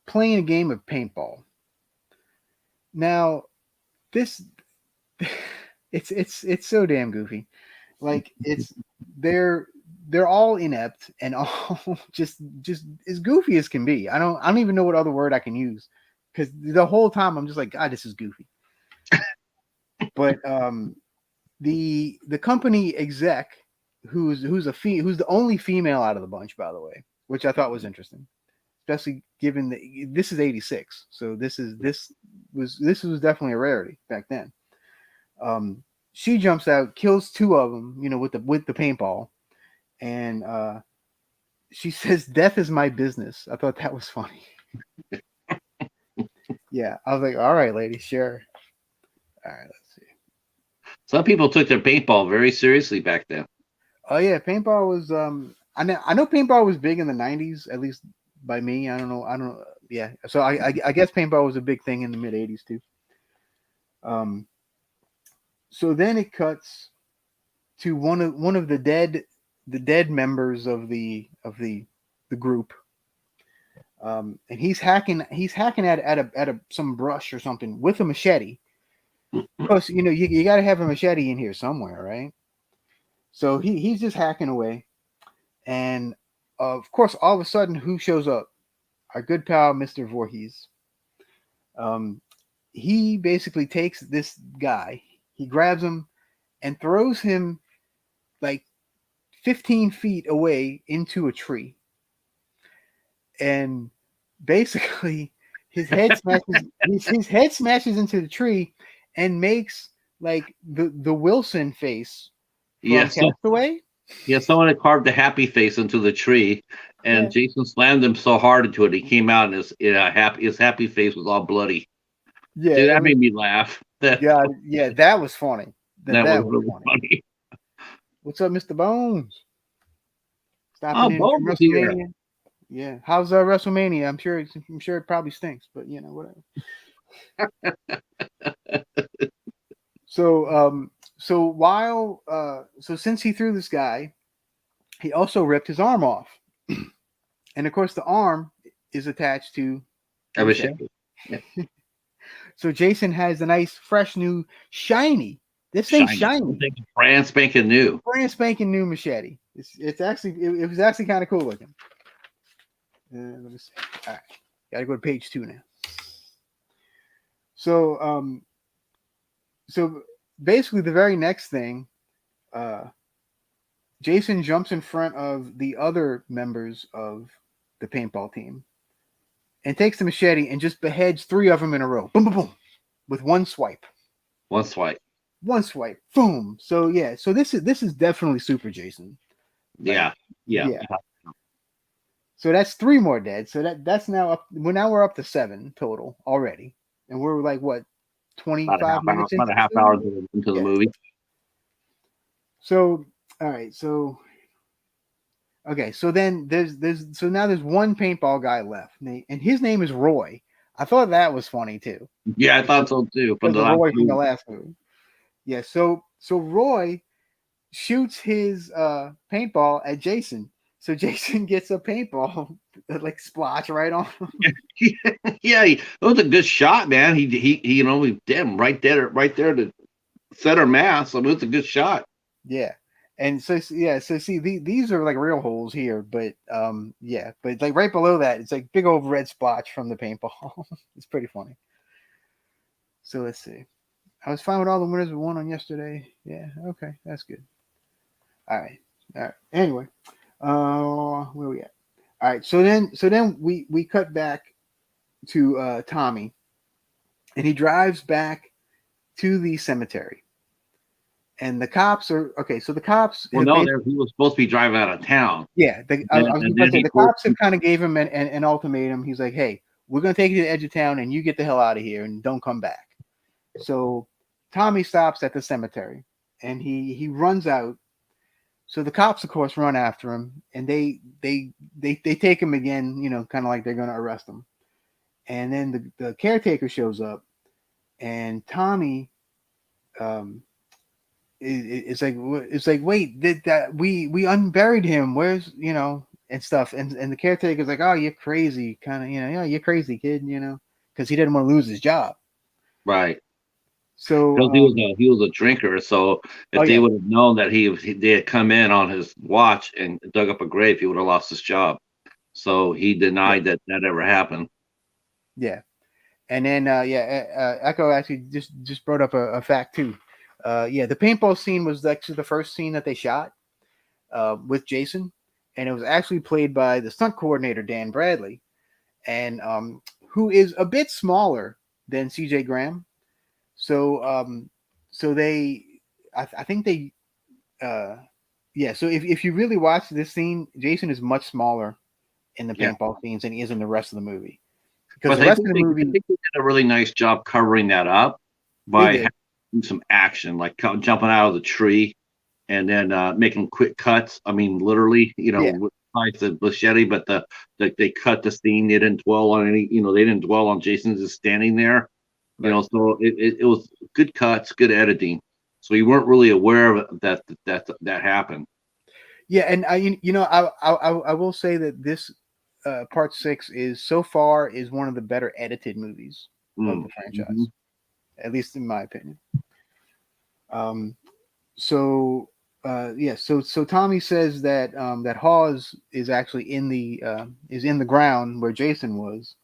playing a game of paintball. Now, this it's so damn goofy. Like they're they're all inept and all just as goofy as can be. I don't even know what other word I can use because the whole time I'm just like, God, this is goofy. But the company exec, who's who's the only female out of the bunch, by the way, which I thought was interesting, especially given that this is '86, so this was definitely a rarity back then. She jumps out, kills two of them, with the paintball, and she says, "Death is my business." I thought that was funny. Yeah, I was like, "All right, lady, sure." All right, let's see. Some people took their paintball very seriously back then. Oh yeah, paintball was I know paintball was big in the '90s, at least by me. I don't know. Yeah, so I guess paintball was a big thing in the mid '80s too. Um, so then it cuts to one of the dead members of the group, and he's hacking at some brush or something with a machete. Of course, you got to have a machete in here somewhere, right? So he's just hacking away, and of course, all of a sudden, who shows up? Our good pal, Mr. Voorhees. Um, he basically takes this guy, he grabs him and throws him like 15 feet away into a tree, and basically his head smashes into the tree and makes like the Wilson face from Yes, Castaway. yeah. Someone had carved a happy face into the tree, Yeah, and Jason slammed him so hard into it, he came out and his happy face was all bloody. yeah, Dude, it that was. made me laugh. That Yeah, yeah, that was funny. That that was that was really funny. funny. What's up, Mr. Bones? Oh, Stopping in from Bones is here. WrestleMania. Yeah, how's WrestleMania? I'm sure it probably stinks, but whatever. So since he threw this guy, he also ripped his arm off, and of course the arm is attached to I the wish machete. it. Yeah. So Jason has a nice, fresh, new, shiny. This thing's Shiny. shiny, Brand spanking new. brand spanking new machete. It was actually kind of cool looking. Let me see. All right, gotta go to page 2 now. So basically the very next thing, uh, Jason jumps in front of the other members of the paintball team and takes the machete and just beheads 3 of them in a row. Boom, boom, boom, with one swipe. One swipe. One swipe. Boom. So yeah. So this is definitely Super Jason. Like, Yeah. Yeah. yeah. So that's 3 more dead. So that's now up. Well, now we're up to 7 total already, and we're like what 25 minutes about into a the half hour film. into the Yeah. movie. So, all right. So, okay. So then so now there's one paintball guy left, and his name is Roy. I thought that was funny too. Yeah, I thought so too. From Because the of last Roy from the movie. last movie. Yeah. So Roy shoots his paintball at Jason. So Jason gets a paintball that like splotch right on him. Yeah, it was a good shot, man. He he did him right there to center mass. I mean, it's a good shot. Yeah. And so yeah, so see these are like real holes here, but yeah, but like right below that, it's like big old red splotch from the paintball. It's pretty funny. So let's see. I was fine with all the winners we won on yesterday. Yeah, okay, that's good. All right. All right. Anyway, where we at? All right. So then we cut back to Tommy, and he drives back to the cemetery, and the cops are okay. So the cops Well, have no, basically, there he was supposed to be driving out of town, I was and going to then say he the pulled. cops have kind of gave him an ultimatum. He's like, hey, we're going to take you to the edge of town, and you get the hell out of here and don't come back. So Tommy stops at the cemetery, and he runs out. So the cops, of course, run after him, and they take him again. You know, kind of like they're going to arrest him. And then the caretaker shows up, and Tommy, um, it's like wait, did that we unburied him? Where's and stuff, and the caretaker's like, oh, you're crazy, kind of, yeah, you're crazy, kid, because he didn't want to lose his job. Right. So Because he was a drinker, so oh if they yeah, would have known that they had come in on his watch and dug up a grave, he would have lost his job. So he yeah, denied that ever happened. yeah. And then Echo actually just brought up a fact too. Yeah, the paintball scene was actually the first scene that they shot with Jason, and it was actually played by the stunt coordinator Dan Bradley, and who is a bit smaller than CJ Graham. So so I think they yeah. So if you really watch this scene, Jason is much smaller in the Yeah, paintball scenes than he is in the rest of the movie, because but the rest of the I movie think they did a really nice job covering that up they by did. having some action, like jumping out of the tree and then making quick cuts. I mean, literally, Yeah, with like the machete, but they cut the scene. They didn't dwell on any, they didn't dwell on Jason just standing there. right. So it was good cuts, good editing. So you weren't really aware of that happened. Yeah, and I will say that this part 6 is so far is one of the better edited movies of the Mm-hmm. franchise, at least in my opinion. Um, so yeah, so Tommy says that that Hawes is actually is in the ground where Jason was,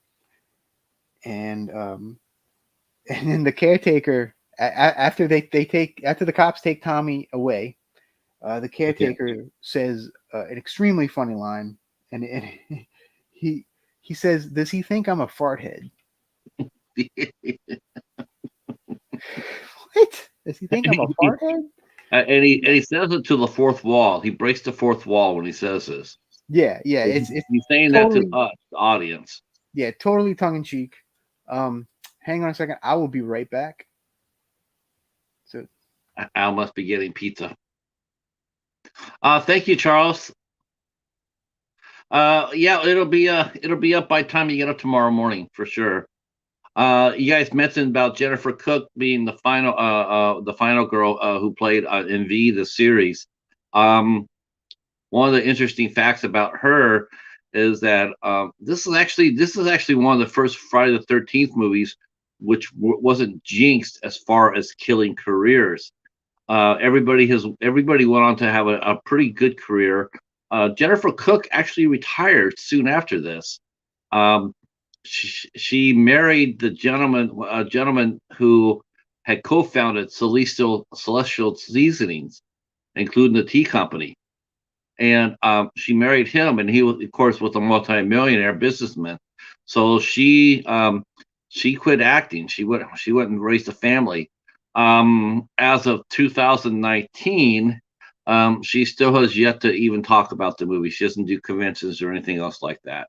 and and then the caretaker after after the cops take Tommy away, the Yeah. caretaker says an extremely funny line, and he he says, "Does he think I'm a fart head?" What? Does he think I'm a fart head? And he says it to the fourth wall. He breaks the fourth wall when he says this. Yeah, yeah. It's He's saying that to totally, us, the audience. yeah, totally tongue in cheek. Hang on a second. I will be right back. So Al must be getting pizza. Thank you, Charles. Yeah, it'll be up by the time you get up tomorrow morning for sure. You guys mentioned about Jennifer Cook being the final girl who played in V the series. One of the interesting facts about her is that this is actually one of the first Friday the 13th movies which wasn't jinxed as far as killing careers. Everybody went on to have a pretty good career. Jennifer Cook actually retired soon after this. Um, she married the gentleman who had co-founded Celestial Seasonings, including the tea company. And she married him, and he was, of course, was a multimillionaire businessman. So she quit acting. She went and raised a family. As of 2019, she still has yet to even talk about the movie. She doesn't do conventions or anything else like that.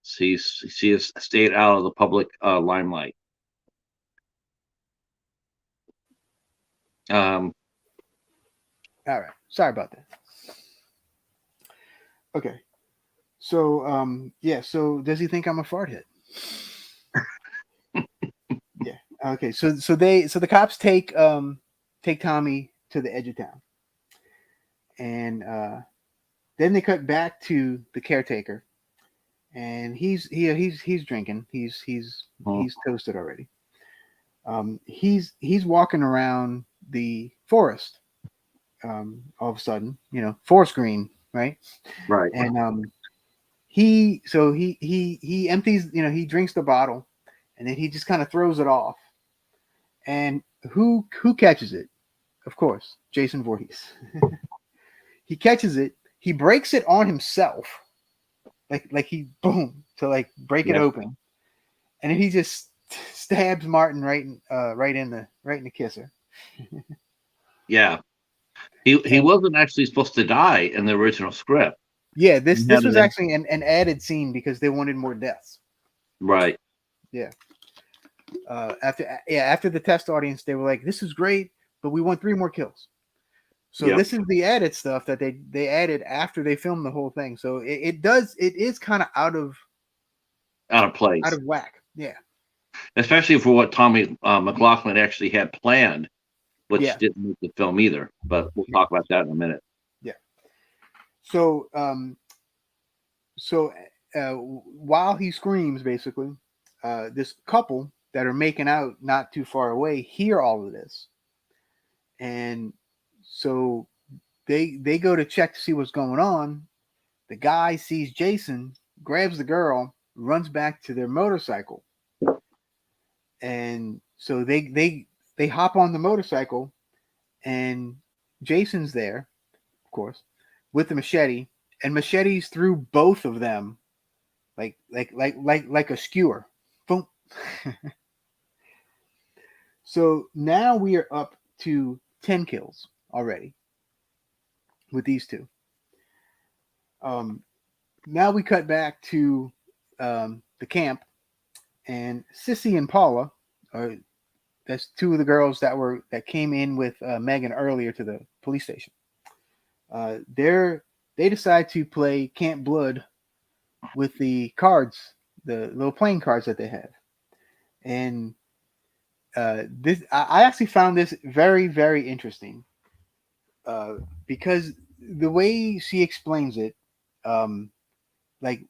She has stayed out of the public limelight. Um, All right. Sorry about that. Okay. So yeah. So does he think I'm a fart hit? Yeah. Okay. So the cops take Tommy to the edge of town, and then they cut back to the caretaker, and he's drinking. He's toasted already. He's walking around the forest. All of a sudden, forest green, right? right. And he empties, he drinks the bottle, and then he just kind of throws it off. And who catches it? Of course, Jason Voorhees. He catches it. He breaks it on himself, like he boom to like break it Yep. open, and then he just stabs Martin right in the kisser. Yeah. He And wasn't actually supposed to die in the original script. yeah, He this had was it in, actually an added scene because they wanted more deaths. right. Yeah. After the test audience, they were like, "This is great, but we want 3 more kills." So Yep. this is the added stuff that they added after they filmed the whole thing. So it is kind of Out of out place, of whack. Yeah. especially for what Tommy McLaughlin actually had planned, which Yeah. didn't make the film either. But we'll talk about that in a minute. Yeah. So so while he screams, basically, this couple that are making out not too far away hear all of this, and so they go to check to see what's going on. The guy sees Jason, grabs the girl, runs back to their motorcycle, and so they hop on the motorcycle, and Jason's there, of course, with the machete, and machetes through both of them, like a skewer. Boom. So now we are up to 10 kills already with these two. Um, Now we cut back to the camp, and Sissy and Paula are that's 2 of the girls that came in with Megan earlier to the police station. They decide to play Camp Blood with the cards, the little playing cards that they have, and this I actually found this very very interesting because the way she explains it, um, like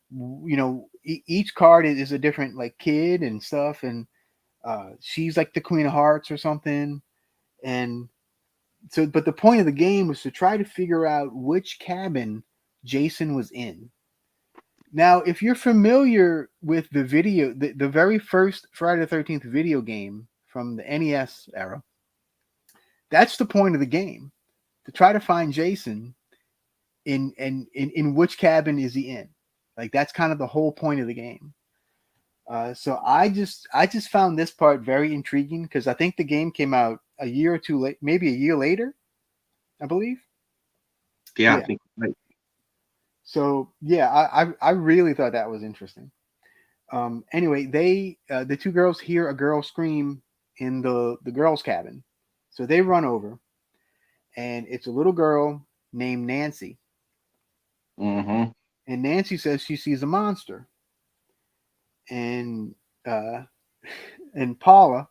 each card is a different like kid and stuff, and she's like the Queen of Hearts or something, and so but the point of the game was to try to figure out which cabin Jason was in. Now, if you're familiar with the very first Friday the 13th video game from the NES era, that's the point of the game, to try to find Jason in which cabin is he in. Like that's kind of the whole point of the game. So I just found this part very intriguing because I think the game came out a year or two late, maybe a year later, I believe. Yeah, I Yeah. think right. So yeah, I really thought that was interesting. Anyway, the 2 girls hear a girl scream in the girls' cabin, so they run over, and it's a little girl named Nancy, Mm-hmm. and Nancy says she sees a monster, and uh, and Paula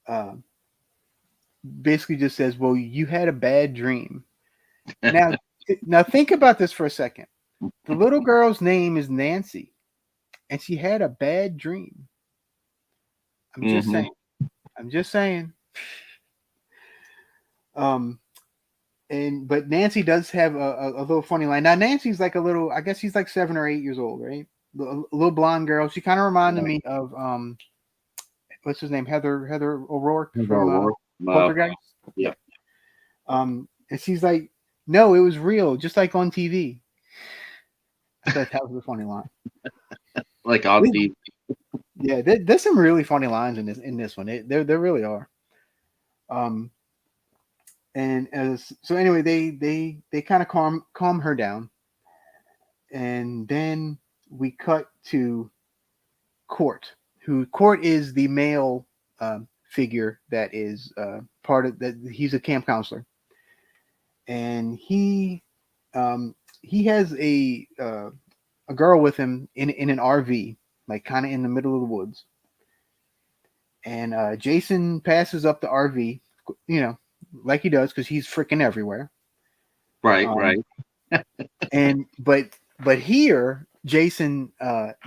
uh, basically just says, "Well, you had a bad dream." Now, now think about this for a second. The little girl's name is Nancy, and she had a bad dream. I'm just Mm-hmm. saying. I'm just saying. Um, and but Nancy does have a little funny line. Now Nancy's like a little, I guess she's like 7 or 8 years old, right? A little blonde girl. She kind of reminded Right. me of what's his name, Heather O'Rourke Heather from O'Rourke. Poltergeist. Yeah, Yeah. And she's like, no, it was real, just like on TV. I thought that was a funny line. like on the. Yeah, there's some really funny lines in this one. There really are. Um, and as so anyway, they kind of calm her down, and then we cut to Court, who Court is the male figure that is part of that. He's a camp counselor, and he has a girl with him in an RV, like kind of in the middle of the woods. And Jason passes up the RV, you know, like he does because he's freaking everywhere. Right, right. And but here Jason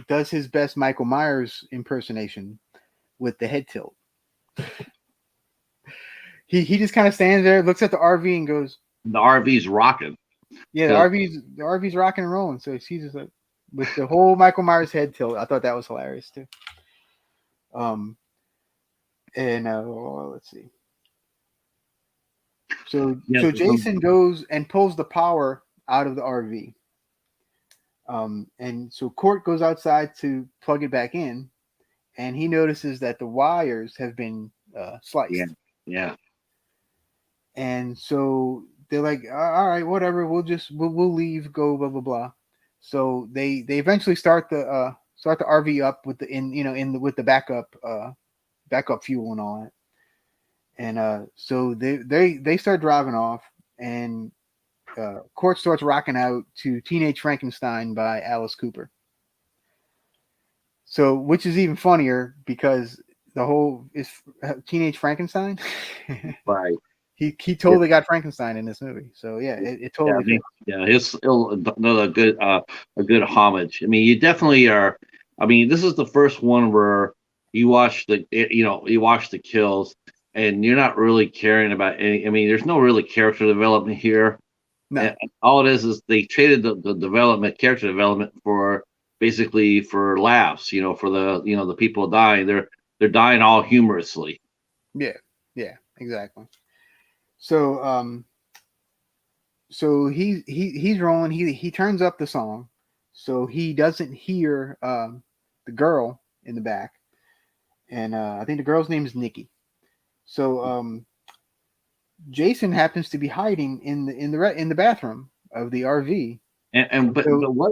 does his best Michael Myers impersonation with the head tilt. He just kind of stands there, looks at the RV, and goes, The RV's rocking. "Yeah, the RV's rocking and rolling." So he's just like with the whole Michael Myers head tilt. I thought that was hilarious too. And let's see. So Jason goes and pulls the power out of the RV. And so Court goes outside to plug it back in, and he notices that the wires have been sliced. Yeah. And so they're like, all right, whatever, we'll leave, go, blah blah blah. So they eventually start the RV up with with the backup fuel and all that. And so they start driving off, and Court starts rocking out to Teenage Frankenstein by Alice Cooper. So, which is even funnier because the whole is Teenage Frankenstein. Right. He totally got Frankenstein in this movie. So yeah, it totally fits. It's another good a good homage. I mean, you definitely are. I mean, this is the first one where you watch the kills, and you're not really caring about any. I mean, there's no really character development here. No. And all it is they traded the character development for basically for laughs. For the people dying. They're dying all humorously. Yeah, exactly. So so he's rolling. He turns up the song, so he doesn't hear the girl in the back, and I think the girl's name is Nikki. So Jason happens to be hiding in the bathroom of the RV. But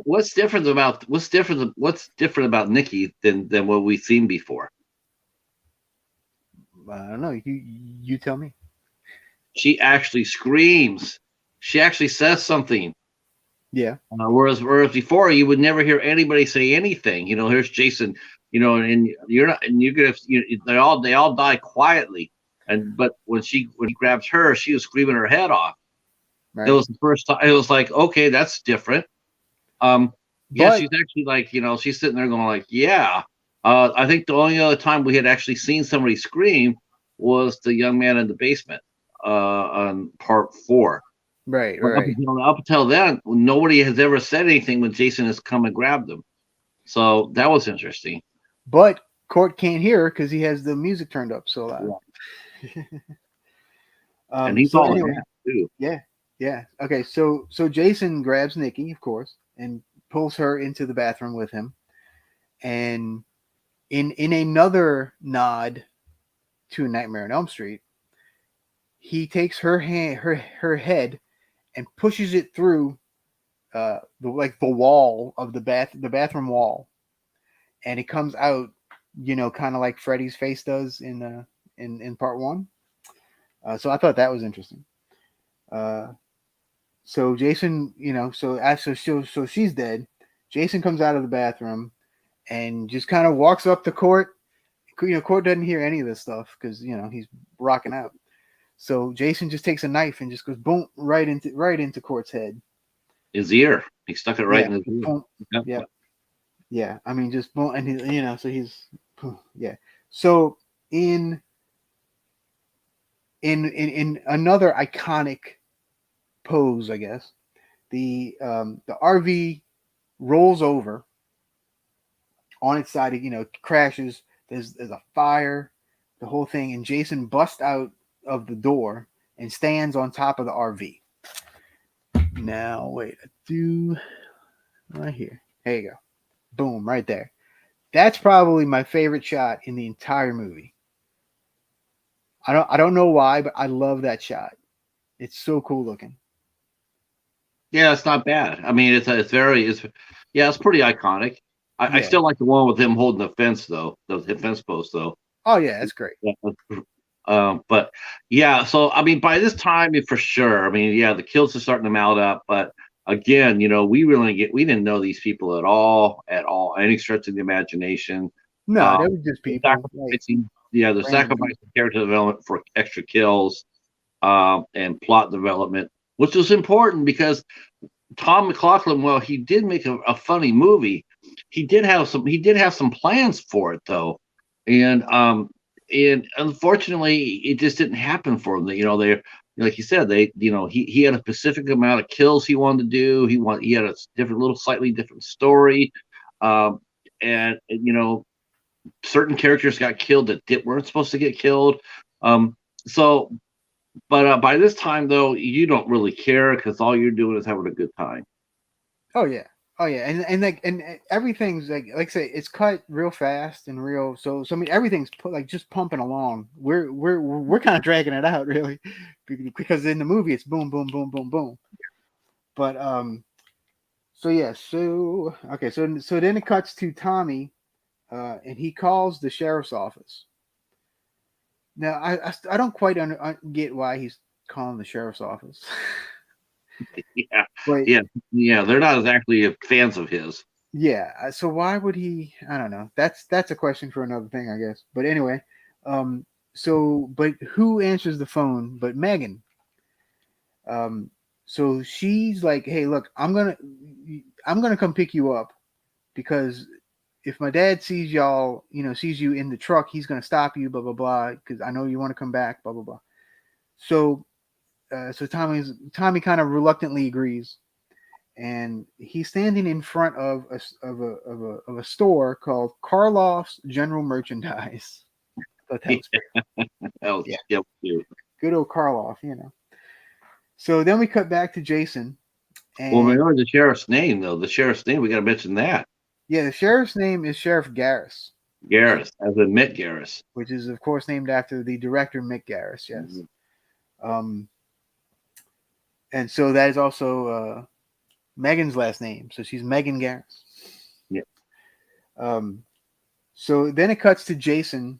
what's different about Nikki than what we've seen before? I don't know. You tell me. She actually screams. She actually says something. Yeah. Whereas before you would never hear anybody say anything. Here's Jason. And you're not, and you're gonna. They all die quietly. But when he grabs her, she was screaming her head off. Right. It was the first time. It was like, okay, that's different. She's actually like, she's sitting there going like, yeah. I think the only other time we had actually seen somebody scream was the young man in the basement on part 4. Right. Up until then, nobody has ever said anything when Jason has come and grabbed them. So that was interesting. But Court can't hear her because he has the music turned up so loud. Yeah. And he's all in that too. Yeah. Okay, so Jason grabs Nikki, of course, and pulls her into the bathroom with him. And in another nod to Nightmare on Elm Street, he takes her head and pushes it through the wall of the bathroom wall, and it comes out, kind of like Freddy's face does in part 1. So I thought that was interesting. So Jason, so she's dead. Jason comes out of the bathroom and just kind of walks up to Court. Court doesn't hear any of this stuff because he's rocking out. So Jason just takes a knife and just goes boom right into Court's head. His ear. He stuck it right in his ear. Boom. Yeah. I mean, just boom, and he, so he's yeah. So in another iconic pose, I guess, the RV rolls over on its side. Crashes. There's a fire, the whole thing, and Jason busts out of the door and stands on top of the RV. Now wait, right here. There you go. Boom, right there. That's probably my favorite shot in the entire movie. I don't know why, but I love that shot. It's so cool looking. Yeah, it's not bad. I mean, it's pretty iconic. I still like the one with him holding the fence though, the fence post though. Oh yeah, that's great. But yeah, so I mean, by this time, for sure, I mean, yeah, the kills are starting to mount up. But again, we didn't know these people at all, any stretch of the imagination. No, Um, they were just people, like they're random sacrificing people. character development for extra kills, and plot development, which was important because Tom McLaughlin, well, he did make a funny movie. He did have some plans for it though, and unfortunately, it just didn't happen for him. They, like you said, he had a specific amount of kills he wanted to do. He had a slightly different story, um, and certain characters got killed that weren't supposed to get killed. Um, so, but by this time though, you don't really care because all you're doing is having a good time. Oh yeah. Oh yeah, and everything's like I say, it's cut real fast and real. So I mean, everything's like just pumping along. We're kind of dragging it out really, because in the movie it's boom boom boom boom boom. But so yeah, so okay, so then it cuts to Tommy, and he calls the sheriff's office. Now I don't quite get why he's calling the sheriff's office, Yeah, but yeah, yeah. They're not exactly fans of his. yeah. So why would he? I don't know. That's a question for another thing, I guess. But anyway, but who answers the phone? But Megan. Um, so she's like, "Hey, look, I'm gonna come pick you up because if my dad sees y'all, sees you in the truck, he's gonna stop you, blah blah blah, because I know you want to come back, blah blah blah." So, so Tommy kind of reluctantly agrees, and he's standing in front of a store called Karloff's General Merchandise. But that was yeah, Yeah, cute. good old Karloff. So then we cut back to Jason, Well, and remember the sheriff's name though. The sheriff's name. We got to mention that. yeah, the sheriff's name is Sheriff Garris, Garris, as in Mick Garris. which is of course named after the director Mick Garris. Yes. Mhm. Um, and so that is also Megan's last name. So she's Megan Garris. Yeah. Um, so then it cuts to Jason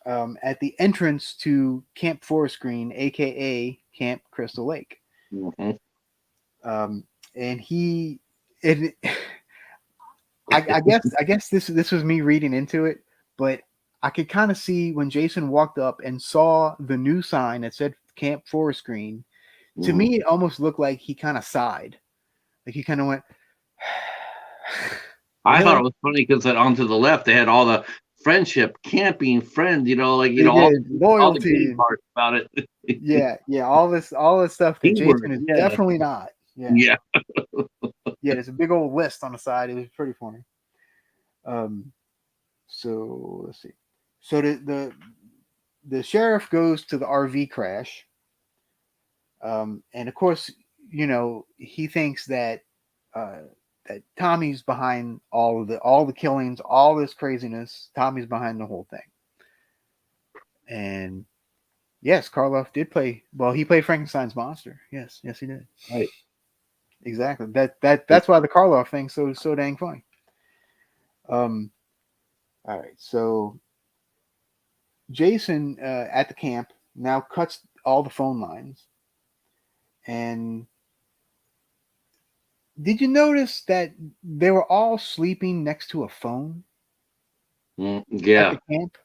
at the entrance to Camp Forest Green, aka Camp Crystal Lake. Mm-hmm. And he, and I guess this was me reading into it, but I could kind of see when Jason walked up and saw the new sign that said Camp Forest Green. To Mm-hmm. me, it almost looked like he kind of sighed, like he kind of went, I thought "Really?" it was funny because on to the left they had all the friendship, camping, friend. They did all the loyalty gay and parts about it. yeah, all this stuff that Jason Keyword, is yeah, definitely not. Yeah, yeah. yeah. There's a big old list on the side. It was pretty funny. Um, so let's see. So the sheriff goes to the RV crash, and of course, he thinks uh, that Tommy's behind all the killings, all this craziness. Tommy's behind the whole thing. And yes, Karloff did play. Well, he played Frankenstein's monster. Yes, yes, he did. Right. Exactly. That's why the Karloff thing's so dang funny. Um. All right. So Jason at the camp now cuts all the phone lines. And did you notice that they were all sleeping next to a phone at Yeah. the camp?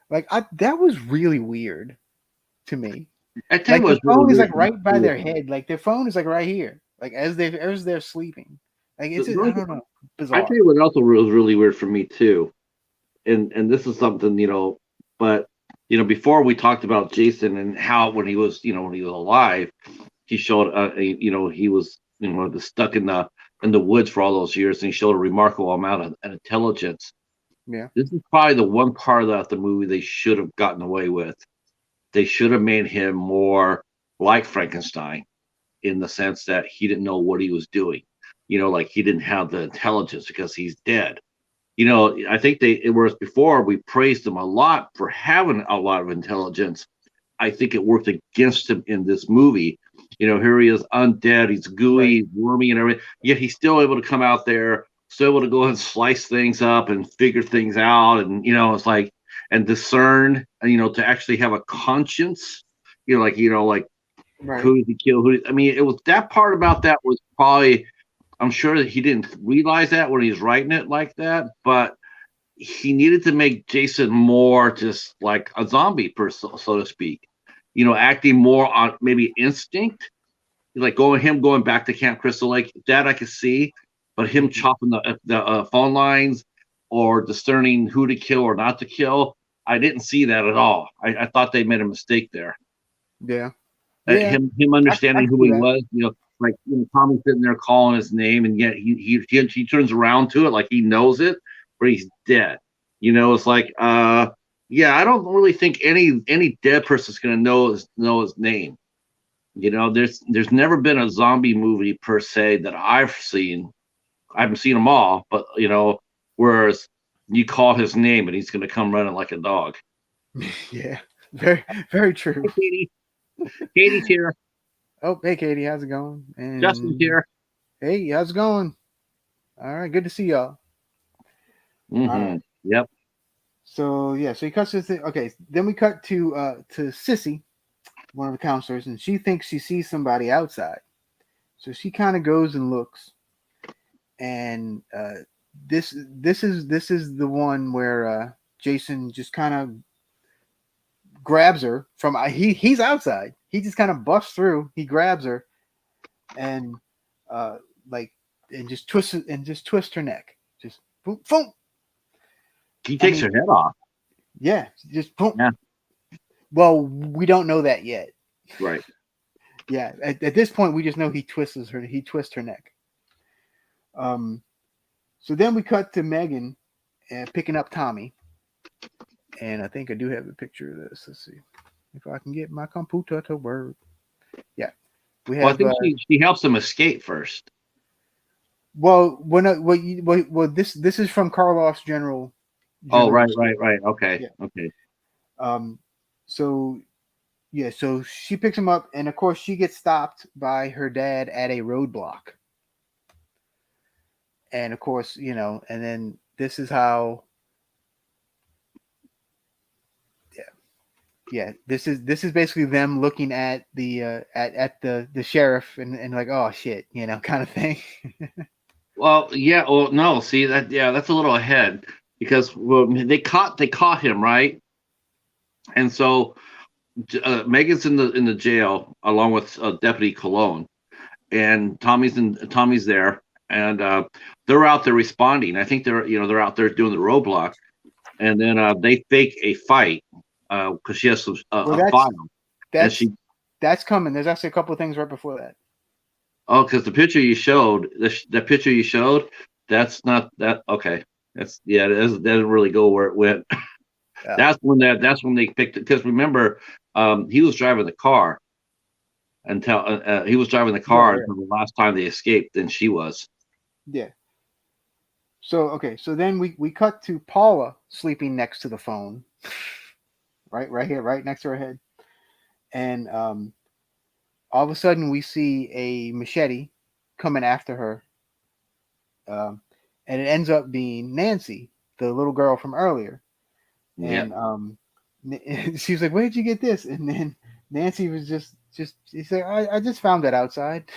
Like that was really weird to me. I tell you Like the what's really phone is weird like for me right by too. their head. Like their phone is like right here. Like as they're sleeping. Like The- it's the I only- don't know, I tell bizarre. you what also was really weird for me too, and this is something but before we talked about Jason and how when he was alive, he showed he was stuck in the woods for all those years, and he showed a remarkable amount of intelligence. Yeah. This is probably the one part of the movie they should have gotten away with. They should have made him more like Frankenstein in the sense that he didn't know what he was doing. Like he didn't have the intelligence because he's dead. I think whereas before we praised him a lot for having a lot of intelligence, I think it worked against him in this movie. Here he is undead, he's Right. gooey, wormy, and everything. Yet he's still able to come out there, still able to go ahead and slice things up and figure things out. And it's like, and discern, to actually have a conscience, like Right. who did he kill? I mean, it was that part about that was probably. I'm sure that he didn't realize that when he's writing it like that, but he needed to make Jason more just like a zombie person, so to speak. Acting more on maybe instinct, like going back to Camp Crystal Lake. That I could see, but him chopping the phone lines or discerning who to kill or not to kill, I didn't see that at all. I thought they made a mistake there. Yeah. Yeah. Him I understanding can who see he that. was, like Tommy's sitting there calling his name, and yet he turns around to it like he knows it, but he's dead. It's like, yeah, I don't really think any dead person's gonna know his name. There's never been a zombie movie per se that I've seen. I haven't seen them all, but whereas you call his name and he's gonna come running like a dog. Yeah. Very, very true. Hey, Katie. Katie's here. Oh, hey, Katie, how's it going? Justin's And here. hey, how's it going? All right, good to see y'all. All right. Yep. So yeah, so he cuts to okay. Then we cut to Sissy, one of the counselors, and she thinks she sees somebody outside. So she kind of goes and looks, and this is the one where Jason just kind of grabs her from he's outside. He just kind of busts through. He grabs her, and uh, like and just twist her neck. Just boom, boom. He I takes mean, her head off. yeah, just boom. Yeah. Well, we don't know that yet. Right. Yeah, at this point, we just know he twists her. He twists her neck. So then we cut to Megan picking up Tommy, and I think I do have a picture of this. Let's see if I can get my computer to work. Yeah, we Well, I have. think she helps him escape first. Well, this is from Karloff's general. Oh, right. Script. Okay. Yeah. Okay. Um. So yeah, so she picks him up, and of course she gets stopped by her dad at a roadblock. And of course, and then this is how. Yeah, this is basically them looking at the at the sheriff and like, oh shit, kind of thing. Well, yeah. Well, no. See that? Yeah, that's a little ahead because they caught him, right? And so Megan's in the jail along with Deputy Cologne, and Tommy's there, and they're out there responding. I think they're out there doing the roadblock, and then they fake a fight because she has Well, a file, and that's she that's coming. There's actually a couple of things right before that. because the picture you showed, the picture you showed, that's not that okay. It doesn't really go where it went. That's when they picked it because remember, he was driving the car until he was driving the car Right. until the last time they escaped, and she was. Yeah. So okay, so then we cut to Paula sleeping next to the phone, right here, right next to her head, and all of a sudden we see a machete coming after her, and it ends up being Nancy, the little girl from earlier, Yeah. and she was like, "Where'd you get this?" And then Nancy was just she said, "I just found it outside."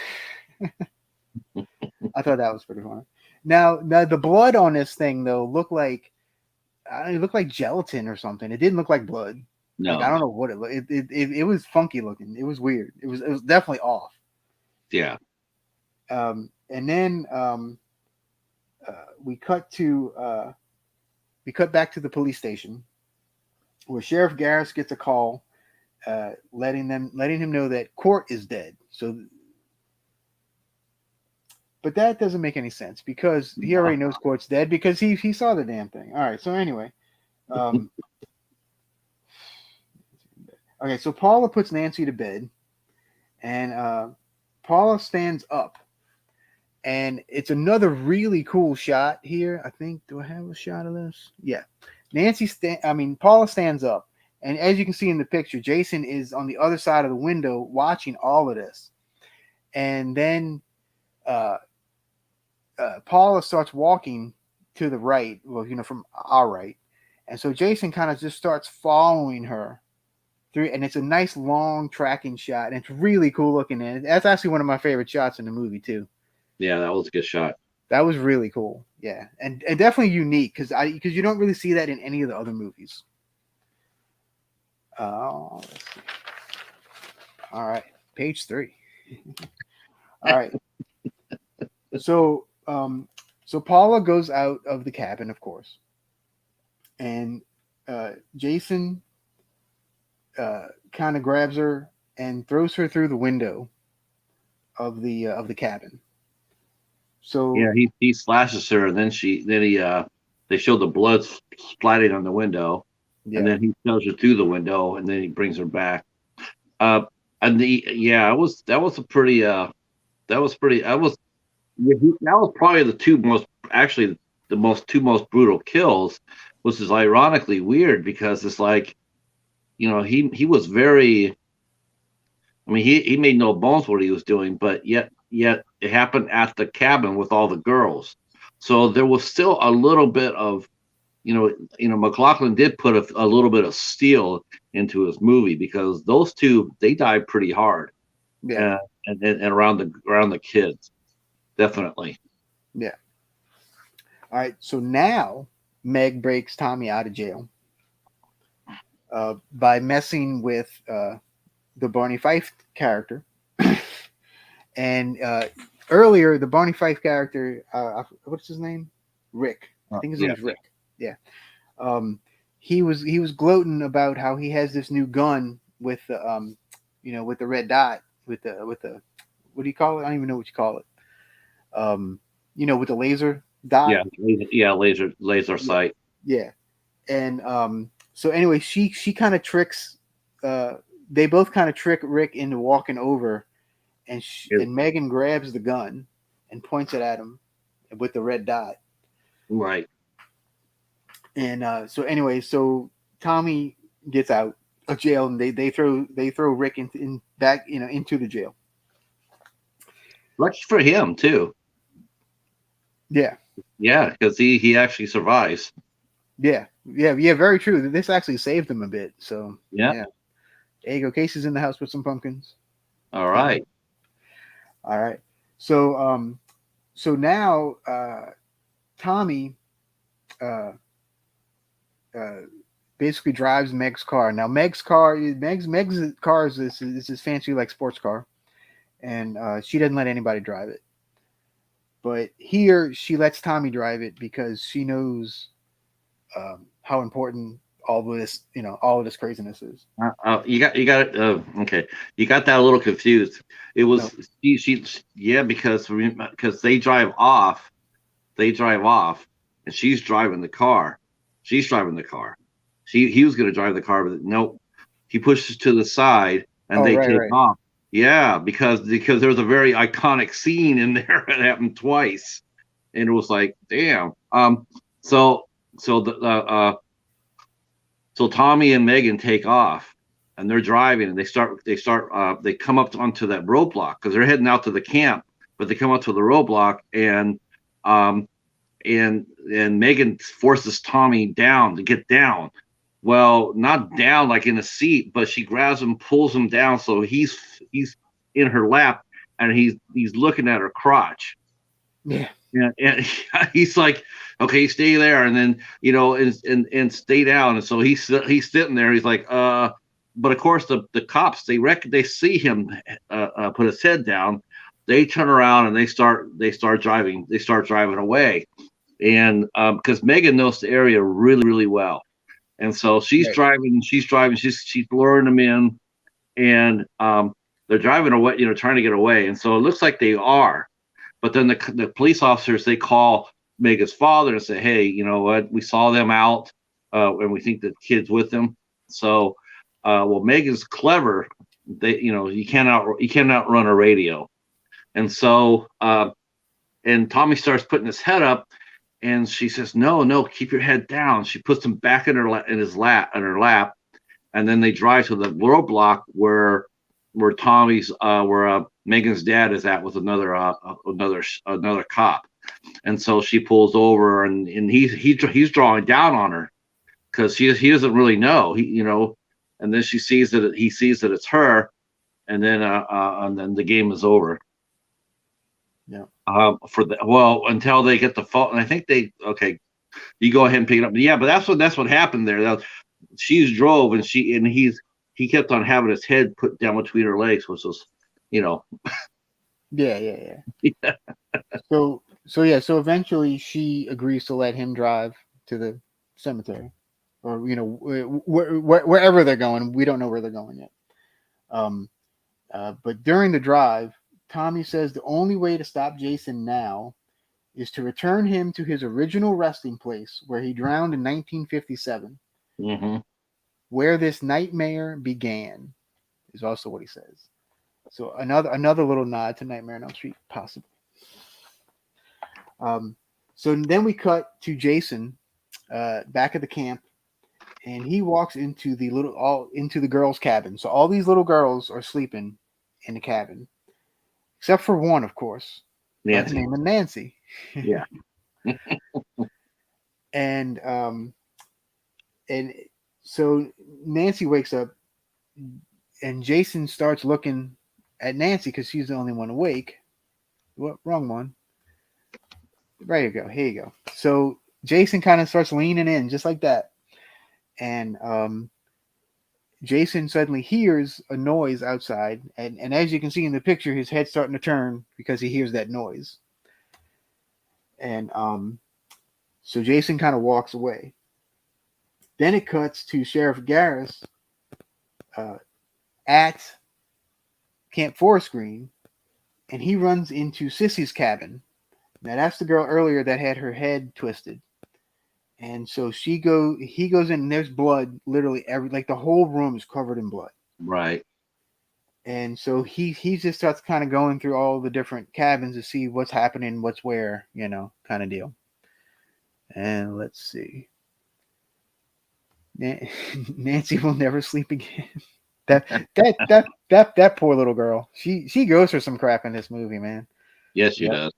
I thought that was pretty funny. Now the blood on this thing though looked like it looked like gelatin or something. It didn't look like blood. Like I No. don't know what it looked. It was funky looking. It was weird. It was definitely off. Yeah. And then we cut back to the police station where Sheriff Garris gets a call, letting him know that Court is dead. So, but that doesn't make any sense because he already knows Court's dead because he saw the damn thing. All right. So anyway, okay. So Paula puts Nancy to bed, and Paula stands up. And it's another really cool shot here. I think, do I have a shot of this? Yeah. Paula stands up. And as you can see in the picture, Jason is on the other side of the window watching all of this. And then Paula starts walking to the right, well, from our right. And so Jason kind of just starts following her through, and it's a nice long tracking shot, and it's really cool looking. And that's actually one of my favorite shots in the movie too. Yeah, that was a good shot. That was really cool. Yeah, and definitely unique because you don't really see that in any of the other movies. Let's see. All right, page 3. All right. So so Paula goes out of the cabin, of course, and Jason kind of grabs her and throws her through the window of the cabin. So yeah, he slashes her, and then they show the blood splatting on the window, and then he shoves her through the window, and then he brings her back. And that was a pretty that was probably the two most actually the two most brutal kills, which is ironically weird because it's like, he was very. I mean, he made no bones what he was doing, but yet it happened at the cabin with all the girls. So there was still a little bit of, McLaughlin did put a little bit of steel into his movie because those two, they died pretty hard. Yeah. And around the kids, definitely. Yeah. All right. So now Meg breaks Tommy out of jail by messing with the Barney Fife character. And earlier, the Barney Fife character, what's his name? Rick. I think his name is Rick. Yeah. He was gloating about how he has this new gun with the with the red dot, with the what do you call it? I don't even know what you call it. With the laser dot. Laser sight. Yeah. And so anyway, she kind of tricks. They both kind of trick Rick into walking over, and Megan grabs the gun and points it at him with the red dot. Right. And so anyway, so Tommy gets out of jail, and they throw Rick back into the jail. Lucky for him too. Yeah. Yeah, because he actually survives. Yeah. Very true. This actually saved him a bit. So yeah. There you go. Casey's in the house with some pumpkins. All right. All right. So so now Tommy basically drives Meg's car. Now Meg's car is this fancy like sports car, and she doesn't let anybody drive it. But here she lets Tommy drive it because she knows how important all of this craziness is. You got it. Okay, you got that a little confused. It was because they drive off, and she's driving the car. He was going to drive the car, but nope. He pushes to the side, and they take off. Yeah, because there's a very iconic scene in there that happened twice, and it was like, damn. So Tommy and Megan take off, and they're driving, and they come up onto that roadblock because they're heading out to the camp, but they come up to the roadblock, and Megan forces Tommy down to get down. Well, not down like in a seat, but she grabs him, pulls him down, so he's in her lap, and he's looking at her crotch. Yeah. And he's like, okay, stay there, and then and stay down. And so he's sitting there. He's like, but of course the cops they see him put his head down. They turn around and they start driving. They start driving away, and because Megan knows the area really, really well, and so she's driving. She's luring them in, and they're driving away. Trying to get away, and so it looks like they are. But then the police officers, they call Megan's father and say, hey, you know what? We saw them out, and we think the kid's with them. So, Megan's clever. You cannot run a radio. And so, and Tommy starts putting his head up, and she says, no, keep your head down. She puts him back in her lap, and then they drive to the roadblock where Tommy's where Megan's dad is at with another cop, and so she pulls over, and he's drawing down on her, because he doesn't really know. And then he sees that it's her, and then the game is over. Yeah. Until they get the phone, and I think you go ahead and pick it up. Yeah, but that's what happened there. She drove, and he kept on having his head put down between her legs, which was, Yeah. yeah. So eventually she agrees to let him drive to the cemetery, or wherever they're going. We don't know where they're going yet. But during the drive, Tommy says the only way to stop Jason now is to return him to his original resting place where he drowned in 1957, where this nightmare began, is also what he says. So another little nod to Nightmare on Elm Street, possibly. So then we cut to Jason back at the camp, and he walks into the girls' cabin. So all these little girls are sleeping in the cabin, except for one, of course, by the name of Nancy. Yeah. And so Nancy wakes up, and Jason starts looking at Nancy because she's the only one awake. What? Wrong one. There you go. Here you go. So Jason kind of starts leaning in just like that. And Jason suddenly hears a noise outside. And as you can see in the picture, his head's starting to turn because he hears that noise. And so Jason kind of walks away. Then it cuts to Sheriff Garris at Camp Forest Green, and he runs into Sissy's cabin. Now that's the girl earlier that had her head twisted. And so he goes in, and there's blood literally the whole room is covered in blood. Right. And so he just starts kind of going through all the different cabins to see what's happening, what's where, kind of deal. And let's see. Nancy will never sleep again. That poor little girl. She goes for some crap in this movie, man. Yes, she does.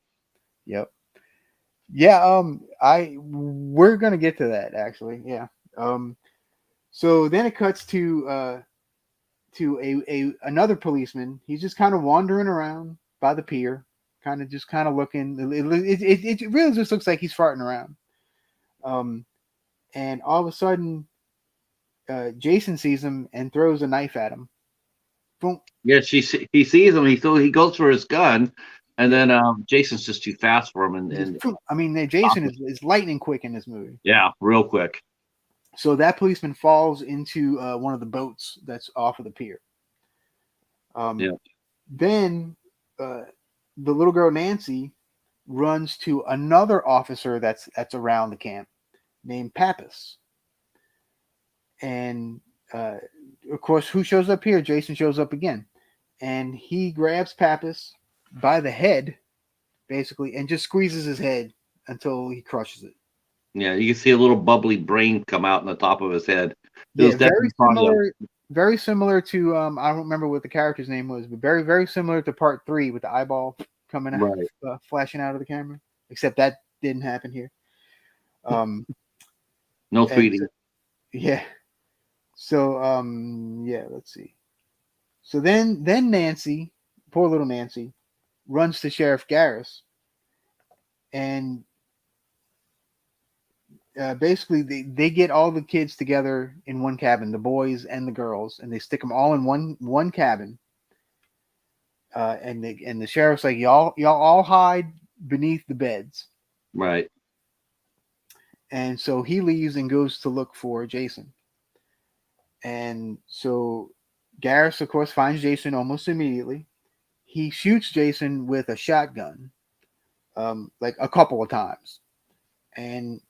Yep. Yeah. We're gonna get to that actually. Yeah. So then it cuts to another policeman. He's just kind of wandering around by the pier, kind of looking. It really just looks like he's farting around. And all of a sudden, Jason sees him and throws a knife at him. Boom. Yeah, he sees him. He goes for his gun, and then Jason's just too fast for him. And Jason is lightning quick in this movie. Yeah, real quick. So that policeman falls into one of the boats that's off of the pier. Then the little girl Nancy runs to another officer that's around the camp named Pappas. And of course, who shows up here? Jason shows up again. And he grabs Pappas by the head, basically, and just squeezes his head until he crushes it. Yeah, you can see a little bubbly brain come out in the top of his head. Very similar to I don't remember what the character's name was, but very, very similar to part 3 with the eyeball coming out, flashing out of the camera. Except that didn't happen here. No feeding. Yeah. So let's see. So then Nancy, poor little Nancy, runs to Sheriff Garris, and basically they get all the kids together in one cabin, the boys and the girls, and they stick them all in one cabin. And the sheriff's like, y'all all hide beneath the beds. Right. And so he leaves and goes to look for Jason. And so Garris, of course, finds Jason almost immediately. He shoots Jason with a shotgun, like a couple of times. And,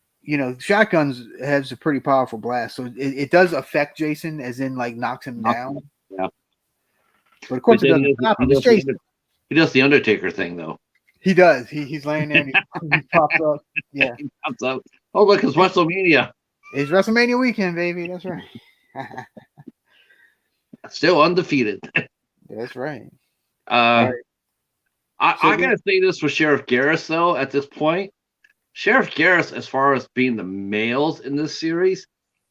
shotguns has a pretty powerful blast. So it does affect Jason, as in, like, knocks him down. Yeah. But, of course, it doesn't stop him. He does the Undertaker thing, though. He does. He's laying there and he pops up. Yeah. He pops up. Oh, look, it's WrestleMania. It's WrestleMania weekend, baby. That's right. Still undefeated. That's right. I gotta say this for Sheriff Garris, though. At this point, Sheriff Garris, as far as being the males in this series,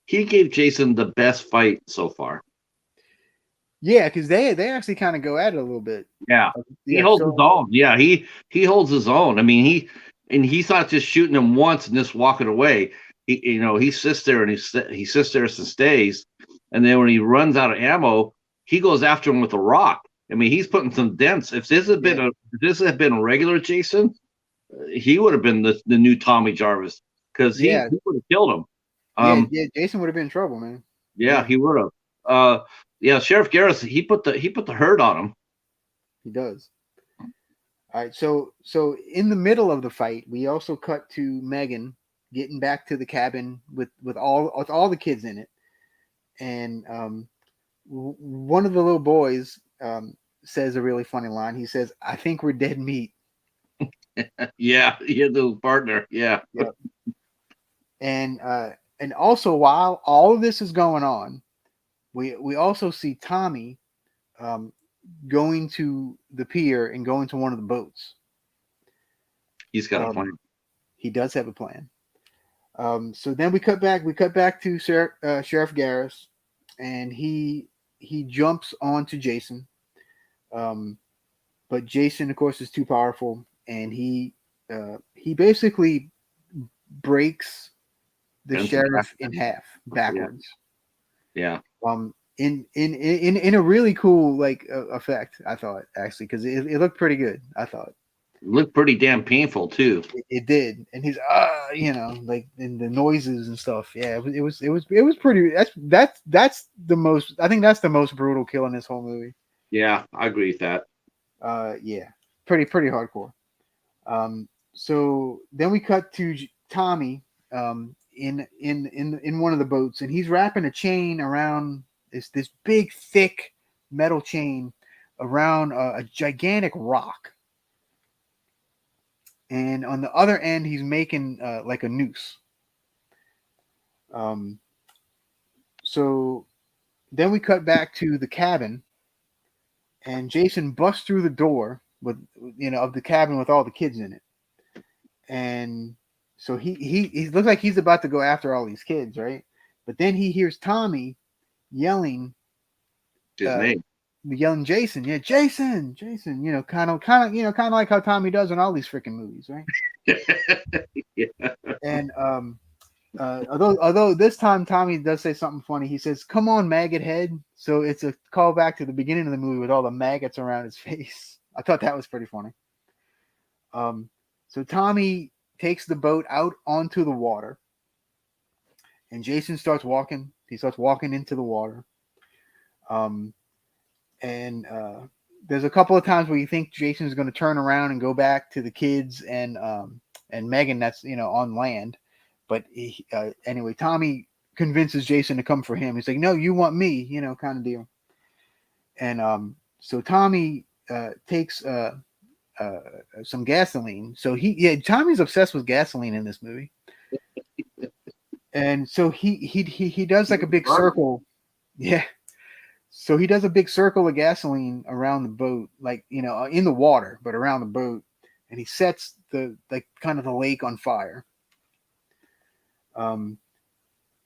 he gave Jason the best fight so far. Yeah, because they actually kind of go at it a little bit. Yeah, he Yeah. holds his own. Yeah, he holds his own. I mean, he's not just shooting him once and just walking away. He sits there and he sits there and stays, and then when he runs out of ammo, he goes after him with a rock. I mean, he's putting some dents. If this had been a regular Jason, he would have been the new Tommy Jarvis because Yeah. he would have killed him. Yeah. Jason would have been in trouble, man. Yeah, he would have. Yeah, Sheriff Garris, he put the hurt on him. He does. All right. So in the middle of the fight, we also cut to Megan getting back to the cabin with all the kids in it, and one of the little boys says a really funny line. He says, "I think we're dead meat." Yeah, your little partner. Yeah. Yep. And also while all of this is going on, we also see Tommy going to the pier and going to one of the boats. He's got a plan. He does have a plan. So then we cut back to Sheriff Garris, and he jumps onto Jason. But Jason, of course, is too powerful, and he basically breaks the sheriff in half backwards. Yeah. In a really cool effect, I thought, actually, because it looked pretty good. I thought it looked pretty damn painful too. It did, and he's like in the noises and stuff. Yeah, it was pretty. That's the most. I think that's the most brutal kill in this whole movie. Yeah, I agree with that. Yeah, pretty hardcore. So then we cut to Tommy in one of the boats, and he's wrapping a chain around this big thick metal chain around a gigantic rock, and on the other end he's making like a noose. So then we cut back to the cabin, and Jason busts through the door with of the cabin with all the kids in it, and so he looks like he's about to go after all these kids, right? But then he hears Tommy yelling his name, yelling Jason, yeah, Jason, kind of like how Tommy does in all these freaking movies, right? Yeah. And although this time Tommy does say something funny, he says, "Come on, maggot head." So it's a callback to the beginning of the movie with all the maggots around his face. I thought that was pretty funny. So Tommy takes the boat out onto the water, and Jason starts walking. He starts walking into the water. And there's a couple of times where you think Jason's going to turn around and go back to the kids and Megan that's on land, but anyway, Tommy convinces Jason to come for him. He's like, "No, you want me," kind of deal. And so Tommy takes some gasoline. So Tommy's obsessed with gasoline in this movie. And so he does like a big circle. Yeah. So he does a big circle of gasoline around the boat, like, in the water, but around the boat. And he sets the lake on fire.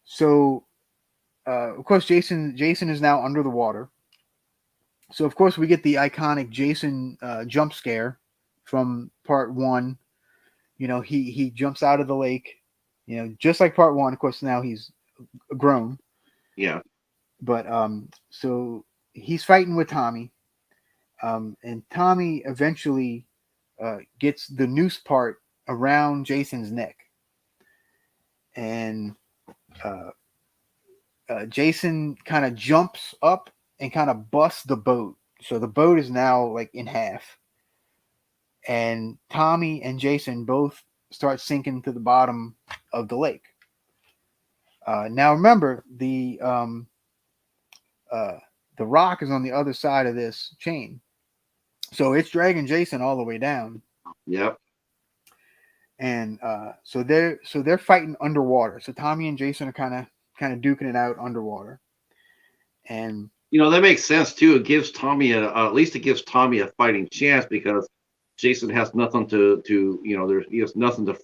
So of course, Jason is now under the water. So of course we get the iconic Jason jump scare from part 1. He jumps out of the lake, just like part 1. Of course, now he's grown. Yeah. But so he's fighting with Tommy, and Tommy eventually gets the noose part around Jason's neck, and Jason kind of jumps up and kind of busts the boat. So the boat is now like in half, and Tommy and Jason both start sinking to the bottom of the lake. Now remember, the rock is on the other side of this chain, so it's dragging Jason all the way down. Yep. And so they're fighting underwater. So Tommy and Jason are kind of duking it out underwater. And that makes sense too. It gives Tommy at least it gives Tommy a fighting chance, because Jason has nothing to he has nothing to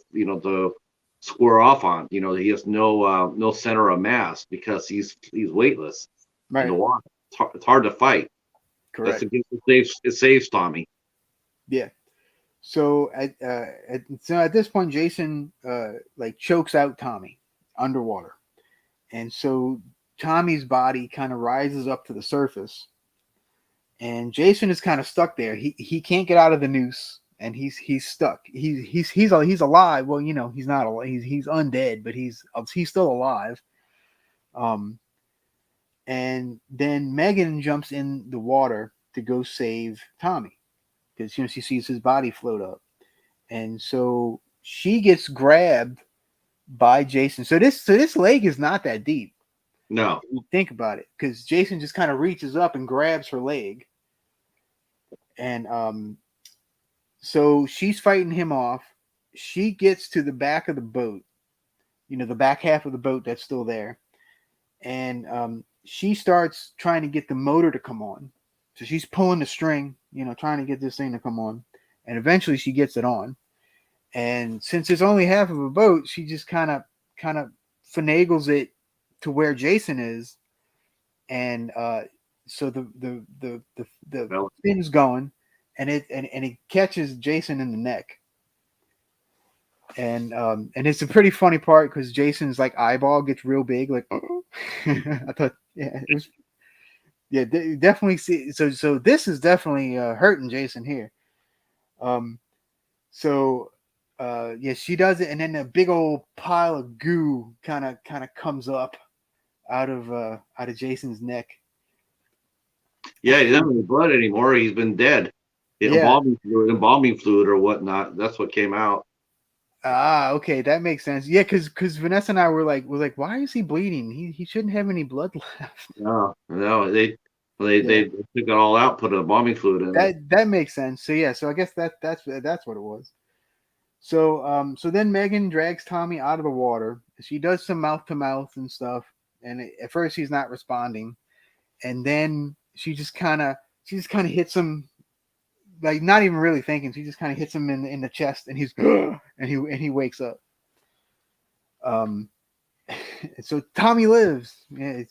square off on. He has no center of mass because he's weightless in the Right. water. It's hard to fight. Correct. It saves Tommy. Yeah. So at this point, Jason like chokes out Tommy underwater, and so Tommy's body kind of rises up to the surface, and Jason is kind of stuck there. He can't get out of the noose, and he's stuck. He's alive. Well, he's not alive. He's undead, but he's still alive. Um, and then Megan jumps in the water to go save Tommy because she sees his body float up. And so she gets grabbed by Jason. So this lake is not that deep. No. If you think about it, because Jason just kind of reaches up and grabs her leg, and so she's fighting him off. She gets to the back of the boat, the back half of the boat that's still there, and she starts trying to get the motor to come on. So she's pulling the string, trying to get this thing to come on, and eventually she gets it on. And since it's only half of a boat, she just kind of finagles it to where Jason is, and so the fin's going, and it catches Jason in the neck, and it's a pretty funny part because Jason's like eyeball gets real big, like I thought, yeah, it was, yeah, definitely see. So this is definitely hurting Jason here. So yeah, she does it, and then a big old pile of goo kind of comes up out of Jason's neck. Yeah, he doesn't have any blood anymore. He's been dead. Embalming fluid or whatnot. That's what came out. Ah, okay, that makes sense. Yeah, because Vanessa and I were like, why is he bleeding? He shouldn't have any blood left. No, they took it all out, put embalming fluid in it. That makes sense. So yeah, so I guess that's what it was. So so then Megan drags Tommy out of the water. She does some mouth to mouth and stuff, and at first he's not responding, and then she just kind of hits him, like not even really thinking. She just kind of hits him in the chest, and he's and he wakes up. So Tommy lives. Yeah,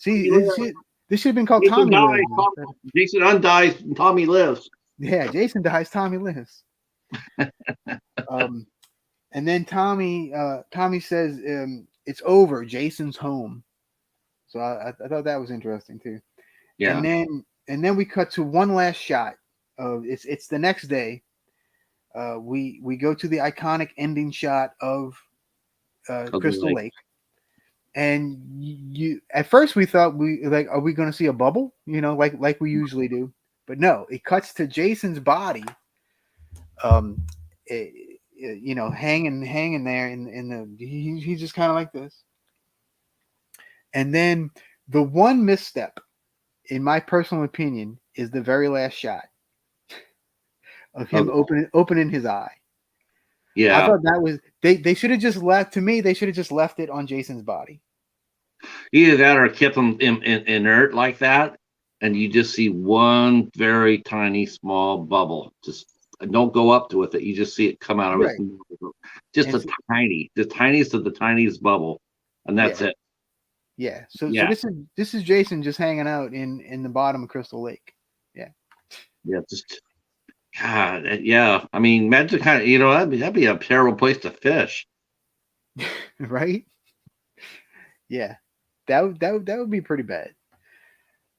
this should have been called Jason Tommy Lives. Jason undies and Tommy lives. Yeah, Jason dies, Tommy lives. And then Tommy says it's over. Jason's home. So I thought that was interesting too. Yeah. And then we cut to one last shot of it's the next day. We go to the iconic ending shot of Crystal Lake. And you at first we thought are we going to see a bubble? Like we usually do. But no, it cuts to Jason's body. Hanging there in the he's just kind of like this. And then the one misstep, in my personal opinion, is the very last shot of him opening his eye. Yeah, I thought that was they should have just left. To me, they should have just left it on Jason's body. Either that or kept him inert like that, and you just see one very tiny small bubble. Just don't go up to it. That you just see it come out of his mouth. Just the tiniest of the tiniest bubble, and that's it. Yeah. So this is Jason just hanging out in the bottom of Crystal Lake. Yeah. Yeah. Just God. Yeah. I mean, imagine that'd be a terrible place to fish. Right. Yeah. That would be pretty bad.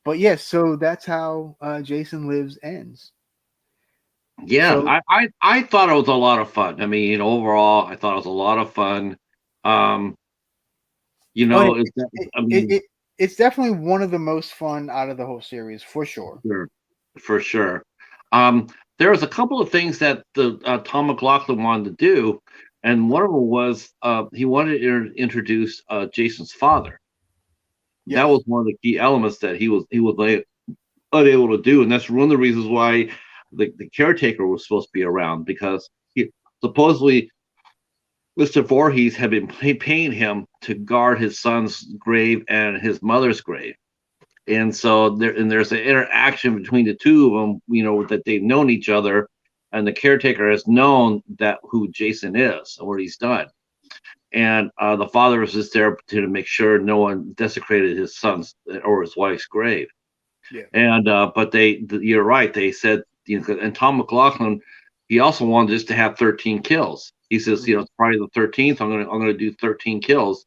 But yeah, so that's how Jason Lives ends. Yeah, so, I thought it was a lot of fun. I mean, overall, I thought it was a lot of fun. It's definitely one of the most fun out of the whole series, for sure. For sure. There was a couple of things that the Tom McLaughlin wanted to do, and one of them was he wanted to introduce Jason's father. Yes. That was one of the key elements that he was unable to do, and that's one of the reasons why the caretaker was supposed to be around, because supposedly Mr. Voorhees had been paying him to guard his son's grave and his mother's grave. And so there's an interaction between the two of them, that they've known each other, and the caretaker has known that who Jason is and what he's done. and the father was just there to make sure no one desecrated his son's or his wife's grave. Yeah. And but you're right. They said, and Tom McLaughlin, he also wanted just to have 13 kills. He says, it's Friday the 13th. I'm gonna do 13 kills,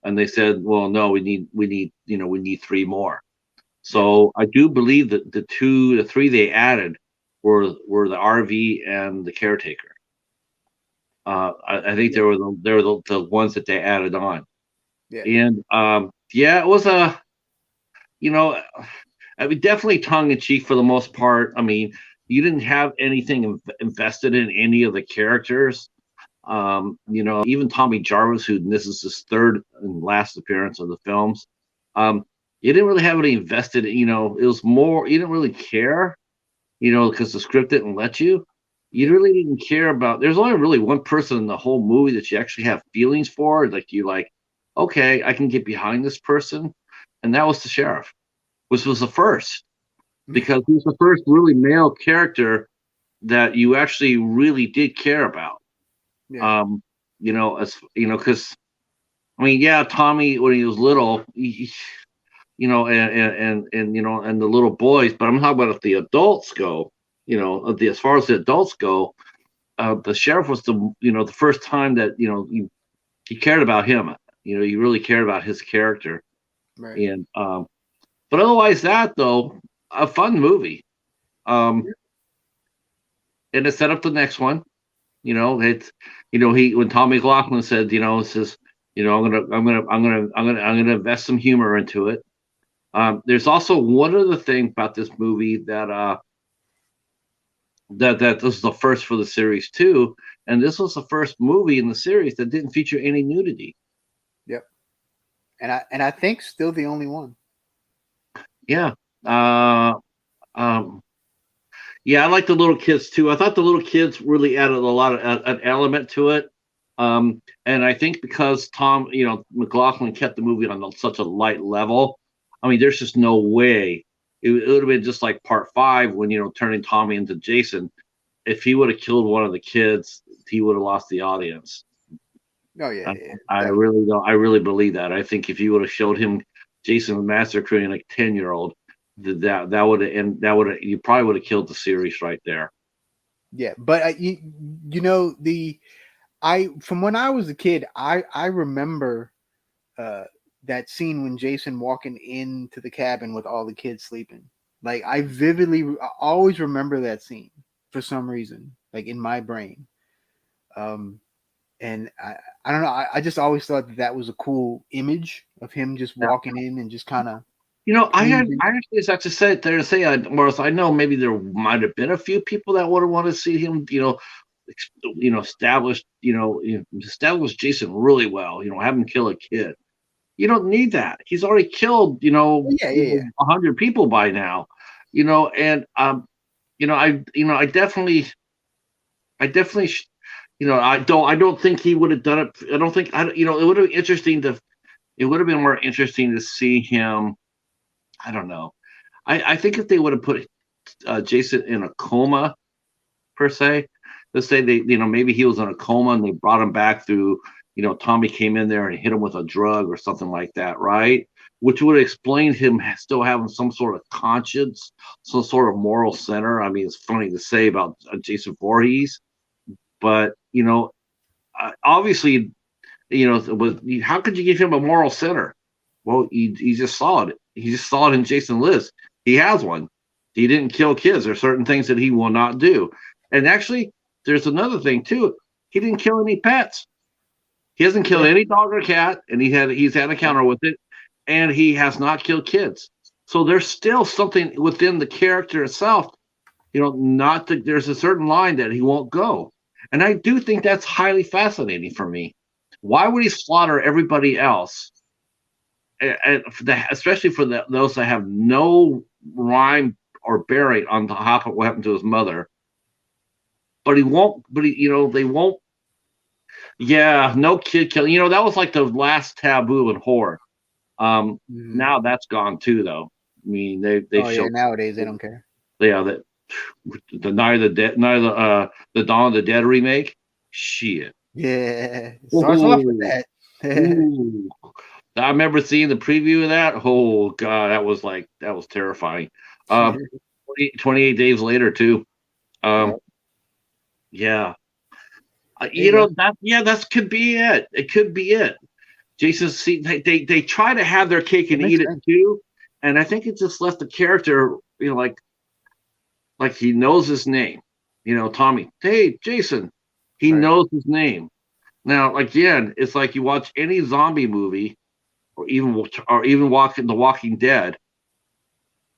and they said, well, no, we need 3 more. So I do believe that the 3 they added were the RV and the caretaker. I think they were the ones that they added on. Yeah. And it was I mean, definitely tongue in cheek for the most part. I mean, you didn't have anything invested in any of the characters. Even Tommy Jarvis, who this is his 3rd and last appearance of the films, you didn't really have any invested. It was more you didn't really care, because the script didn't let you. You really didn't care about. There's only really one person in the whole movie that you actually have feelings for. Okay, I can get behind this person, and that was the sheriff, which was the first, because he was the first really male character that you actually really did care about. Yeah. Because I mean, Tommy when he was little, and the little boys, but I'm talking about if the adults go, as far as the adults go, the sheriff was the first time that you cared about him. You really cared about his character, Right. and but otherwise, that though, a fun movie. And it set up the next one. It's when Tommy McLaughlin said, says, I'm gonna invest some humor into it. There's also one other thing about this movie that this is the first for the series too, and this was the first movie in the series that didn't feature any nudity. Yep. And I think still the only one. Yeah. Yeah, I like the little kids too. I thought the little kids really added a lot of an element to it. And I think because McLaughlin kept the movie on such a light level, I mean, there's just no way it would have been just like part 5 when turning Tommy into Jason. If he would have killed one of the kids, he would have lost the audience. Oh yeah, I really don't. I really believe that. I think if you would have showed him Jason massacring a 10-year-old, that would have, and that would have, you probably would have killed the series right there. Yeah, but from when I was a kid, I remember that scene when Jason walking into the cabin with all the kids sleeping. Like I always remember that scene for some reason, like in my brain. And I don't know. I just always thought that was a cool image of him just walking in and just kind of. I actually have to say there to say, Morris, I know maybe there might have been a few people that would have wanted to see him, establish Jason really well, have him kill a kid. You don't need that. He's already killed, 100 people by now, and I definitely, I don't think he would have done it. I don't think, it would have been interesting it would have been more interesting to see him. I don't know. I think if they would have put Jason in a coma, per se, let's say maybe he was in a coma and they brought him back through, Tommy came in there and hit him with a drug or something like that, right? Which would explain him still having some sort of conscience, some sort of moral center. I mean, it's funny to say about Jason Voorhees, but obviously, how could you give him a moral center? Well, he just saw it. He just saw it in Jason Liz. He has one. He didn't kill kids. There are certain things that he will not do. And actually, there's another thing too. He didn't kill any pets. He hasn't killed any dog or cat, and he's had an encounter with it, and he has not killed kids. So there's still something within the character itself. There's a certain line that he won't go. And I do think that's highly fascinating for me. Why would he slaughter everybody else? And especially for those that have no rhyme or bearing on top of what happened to his mother. But he won't. But they won't. Yeah, no kid killing. That was like the last taboo in horror. Now that's gone too, though. I mean, they showed nowadays they don't care. Yeah, the Night of the Dead, the Dawn of the Dead remake. Shit, Yeah, it starts off with Oh, that. ooh. I remember seeing the preview of that. Oh God, that was terrifying. Uh, 28 days later too. Yeah, Um, yeah, there you go. that could be it. It could be it. Jason, see, they try to have their cake It and makes eat it sense. too, and I think it just left the character, like he knows his name. Tommy. Hey, Jason. He Right. knows his name. Now, again, it's like you watch any zombie movie, or even walking The Walking Dead.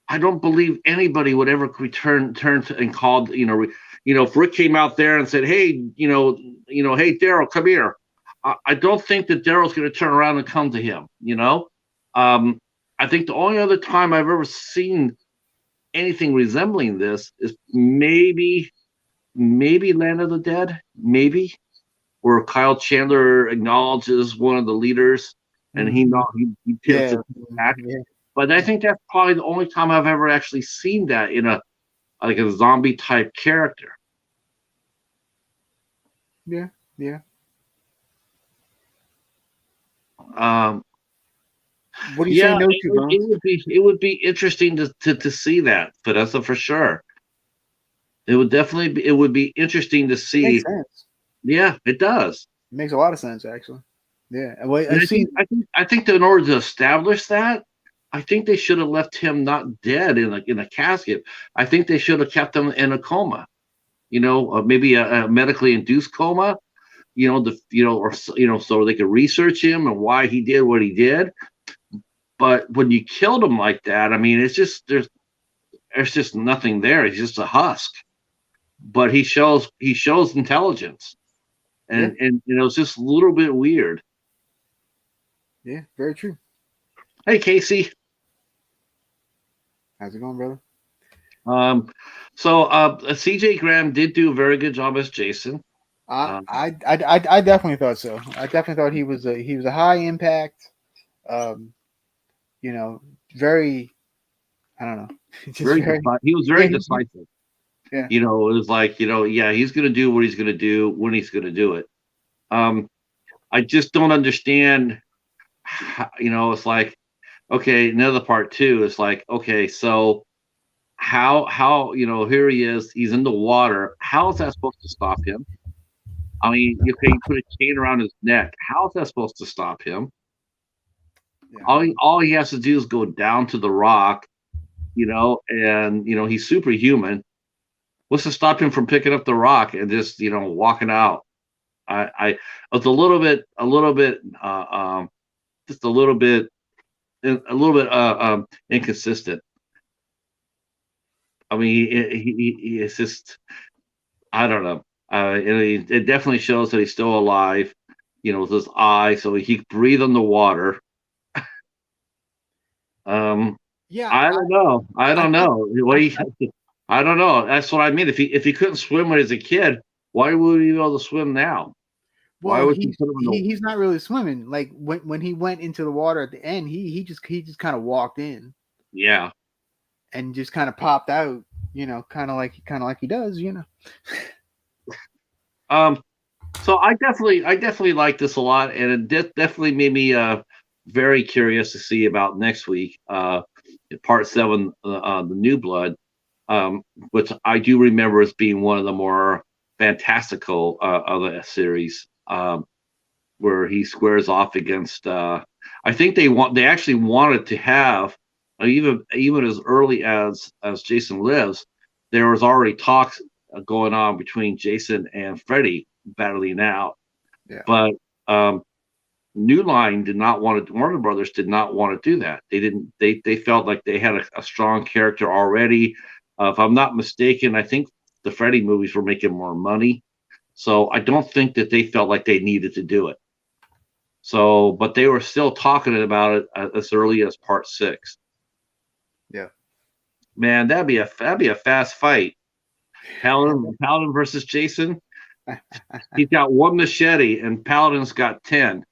I don't believe anybody would ever turn to and called. If Rick came out there and said, "Hey, hey Daryl, come here." I don't think that Daryl's going to turn around and come to him. Um, I think the only other time I've ever seen anything resembling this is maybe Land of the Dead, maybe, where Kyle Chandler acknowledges one of the leaders and he Mhm. not he pivots Yeah, it back. yeah, But I think that's probably the only time I've ever actually seen that in a zombie type character. yeah, yeah. Um, What do you say yeah, no it to, would, it Bones? would be it would be interesting to see that, Vanessa, for sure. It would be interesting to It makes see. sense. Yeah, it does. It makes a lot of sense, actually. Yeah. Well, I And see. I think that in order to establish that, I think they should have left him not dead in a casket. I think they should have kept him in a coma. Maybe a medically induced coma. So they could research him and why he did what he did. But when you killed him like that, I mean, it's just there's just nothing there. He's just a husk. But he shows intelligence, Yeah, and it's just a little bit weird. yeah. Very true. Hey, Casey. How's it going, brother? Um, so CJ Graham did do a very good job as Jason. I, Um, I, I, I definitely thought so. I definitely thought he was a high impact. Um, very. I don't know. Just very. he was Yeah, very decisive. yeah, It was like, yeah, he's going to do what he's going to do when he's going to do it. Um, I just don't understand. It's like, okay, another part too. It's like, okay, so how here he is, he's in the water. How is that supposed to stop him? I mean, okay, you put a chain around his neck. How is that supposed to stop him? yeah. All he has to do is go down to the rock, and he's superhuman. What's to stop him from picking up the rock and just walking out? I was a little bit, just a little bit inconsistent. I mean, it's just, I don't know. It definitely shows that he's still alive, with his eye, so he can breathe on the water. Um, Yeah, I don't know. I I don't think. know. I, I don't know. That's what I mean. If he couldn't swim when he was a kid, why would he be able to swim now? Why well, would you put him in the? he's not really swimming. Like when he went into the water at the end, he just kind of walked in Yeah. and just kind of popped out. Kind of like he does. Um. So I definitely like this a lot, and it definitely made me very curious to see about next week, part 7, the New Blood, which I do remember as being one of the more fantastical of the series, where he squares off against. I think they actually wanted to have, even as early as Jason Lives, there was already talks going on between Jason and Freddy battling out, Yeah. but New Line did not want to. Warner Brothers did not want to do that. They didn't. They felt like they had a strong character already. If I'm not mistaken, I think the Freddy movies were making more money, so I don't think that they felt like they needed to do it. So, but they were still talking about it as early as part 6. Yeah. Man, that'd be a fast fight. Paladin versus Jason. He's got one machete, and Paladin's got 10.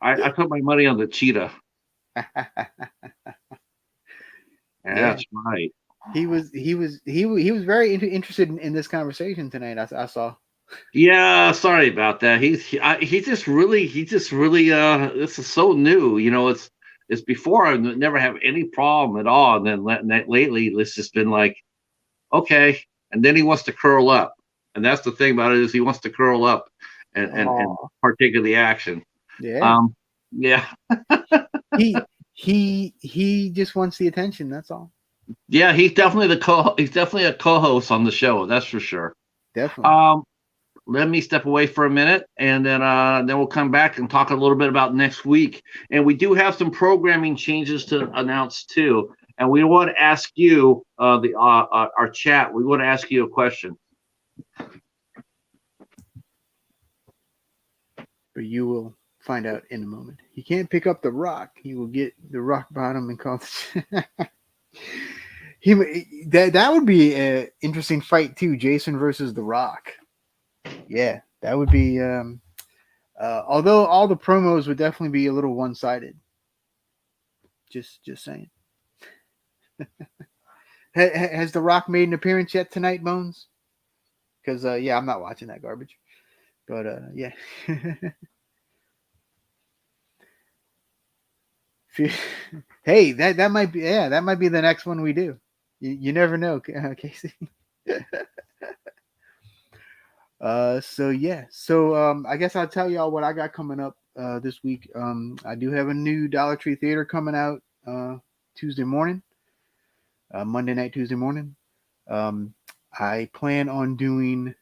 I put my money on the cheetah. Yeah. That's right. He was very interested in this conversation tonight. I saw. Yeah, sorry about that. He just really this is so new. It's before I never have any problem at all, and then lately it's just been like okay, and then he wants to curl up, and that's the thing about it is he wants to curl up and Oh, partake of the action. yeah. Um, yeah, He just wants the attention. That's all. yeah, he's definitely a co-host on the show. That's for sure. Definitely. Um, Let me step away for a minute, and then we'll come back and talk a little bit about next week. And we do have some programming changes to announce too. And we want to ask you, our chat. We want to ask you a question. But you will find out in a moment. He can't pick up the rock. He will get the rock bottom and call. That would be an interesting fight too. Jason versus the Rock. Yeah, that would be. Although all the promos would definitely be a little one sided. Just saying. Has the Rock made an appearance yet tonight, Bones? Because yeah, I'm not watching that garbage. But yeah. Hey, that might be that might be the next one we do. You never know, Casey. So yeah, so I guess I'll tell y'all what I got coming up this week. I do have a new Dollar Tree Theater coming out Tuesday morning, Monday night, Tuesday morning. I plan on doing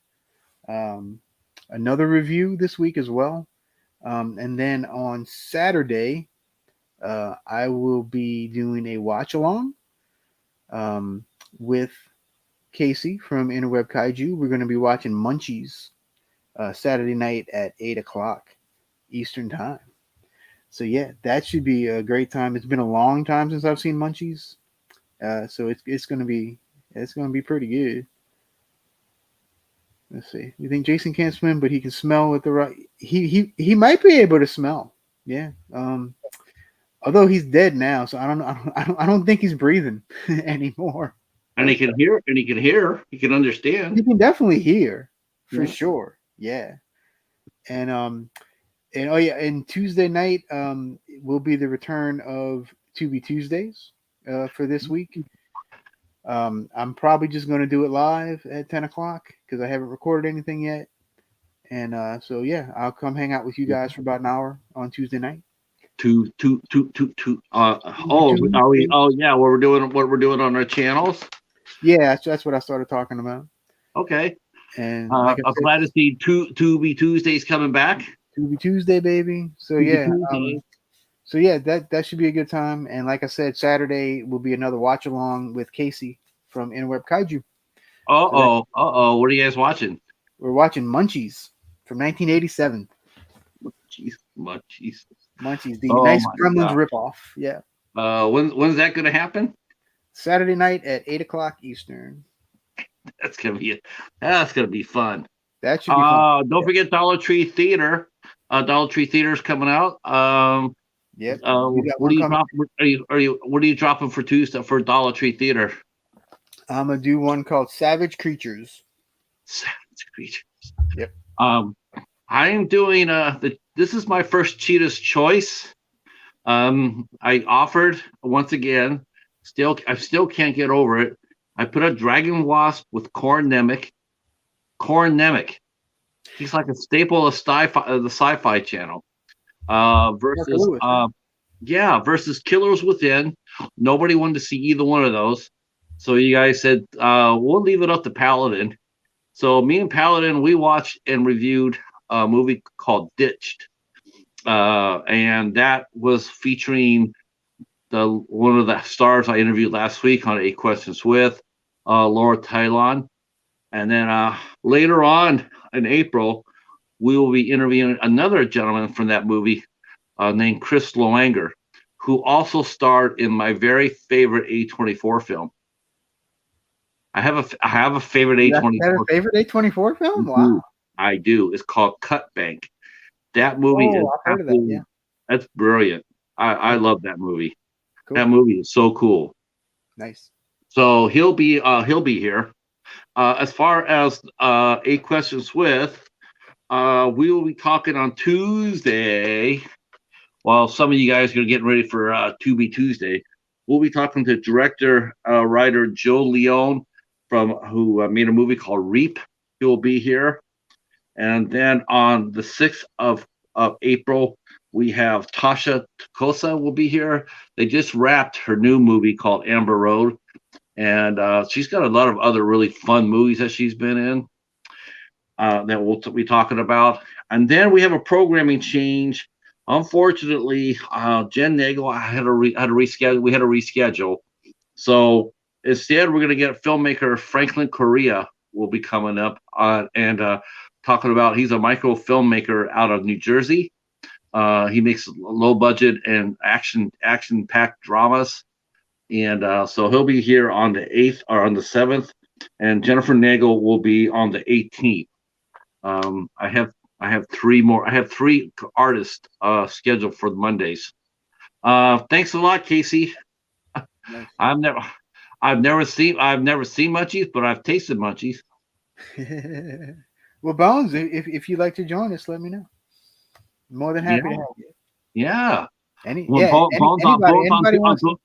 another review this week as well, and then on Saturday, I will be doing a watch along with Casey from Interweb Kaiju. We're going to be watching Munchies Saturday night at 8 o'clock Eastern Time. So that should be a great time. It's been a long time since I've seen Munchies, so it's going to be pretty good. Let's see. You think Jason can't swim, but he can smell with the right. He might be able to smell. Yeah. Although he's dead now, so I don't think he's breathing anymore. And he can hear, and he can hear, he can understand. He can definitely hear for Yeah. sure. Yeah. And oh yeah, and Tuesday night will be the return of To Be Tuesdays for this week. I'm probably just going to do it live at 10 o'clock because I haven't recorded anything yet. And so yeah, I'll come hang out with you guys for about an hour on Tuesday night. Two. Oh, are we? Oh, yeah. What we're doing on our channels. Yeah, that's what I started talking about. Okay. And I'm like I said, glad to see To Be Tuesdays coming back. To Be Tuesday, baby. So yeah, that should be a good time. And like I said, Saturday will be another watch along with Casey from Interweb Kaiju. What are you guys watching? We're watching Munchies from 1987. Munchies. Munchies, the nice Gremlins ripoff. Yeah. When's that going to happen? Saturday night at 8 o'clock Eastern. That's gonna be fun. That should be fun. Don't forget Dollar Tree Theater. Dollar Tree Theater's coming out. Yep. What are you dropping for Tuesday for Dollar Tree Theater? I'm gonna do one called Savage Creatures. Savage Creatures. Yep. I am doing this is my first Cheetah's Choice. I offered once again. I still can't get over it. I put a Dragon Wasp with Corn Nemec. He's like a staple of the Sci-Fi Channel. Versus Killers Within. Nobody wanted to see either one of those. So you guys said we'll leave it up to Paladin. So me and Paladin, we watched and reviewed a movie called Ditched. And that was featuring one of the stars I interviewed last week on 8 Questions with, Laura Tylon. And then later on in April, we will be interviewing another gentleman from that movie named Chris Loanger, who also starred in my very favorite A24 film. I have a favorite A24. Favorite A24 film? Wow. I do. It's called Cut Bank. That movie is I've heard of that, yeah. That's brilliant. I love that movie. Cool. That movie is so cool. Nice. So he'll be here. As far as Eight Questions with, we will be talking on Tuesday. While some of you guys are getting ready for To Be Tuesday, we'll be talking to director, writer Joe Leone from who made a movie called Reap. He will be here. And then on the 6th of April, we have Tasha Takosa will be here. They just wrapped her new movie called Amber Road. And she's got a lot of other really fun movies that she's been in that we'll be talking about. And then we have a programming change. Unfortunately, Jen Nagel had to reschedule. We had to reschedule. So instead, we're going to get filmmaker Franklin Correa will be coming up and talking about. He's a micro filmmaker out of New Jersey. He makes low budget and action packed dramas. And so he'll be here on the 8th or on the 7th, and Jennifer Nagel will be on the 18th. I have three more. I have three artists scheduled for Mondays. Thanks a lot, Casey. Nice. I've never seen munchies, but I've tasted munchies. Well, Bones, if you'd like to join us, let me know. More than happy to have you. Yeah. Anybody wants to.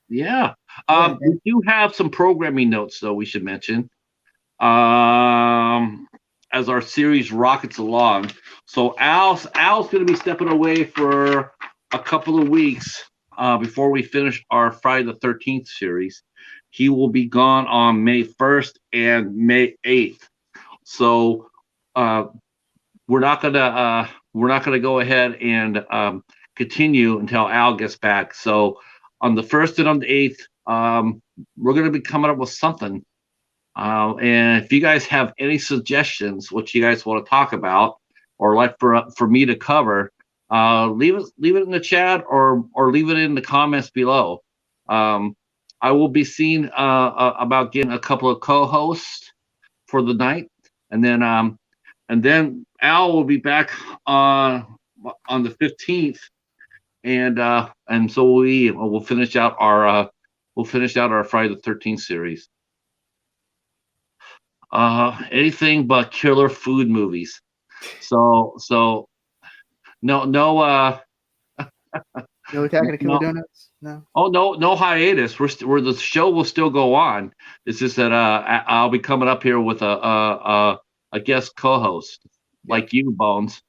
Yeah. We do have some programming notes, though, we should mention. As our series rockets along. So Al's going to be stepping away for a couple of weeks before we finish our Friday the 13th series. He will be gone on May 1st and May 8th. So we're not gonna go ahead and continue until Al gets back. So on the 1st and on the 8th, we're going to be coming up with something. And if you guys have any suggestions, what you guys want to talk about, or like for me to cover, leave it in the chat or leave it in the comments below. I will be seeing about getting a couple of co-hosts for the night, and then Al will be back on the 15th, and so we'll finish out our Friday the 13th series. Anything but killer food movies. So no No Attack of the Killer Donuts. No. Oh no hiatus. The show will still go on. It's just that I'll be coming up here with a guest co-host like you, Bones.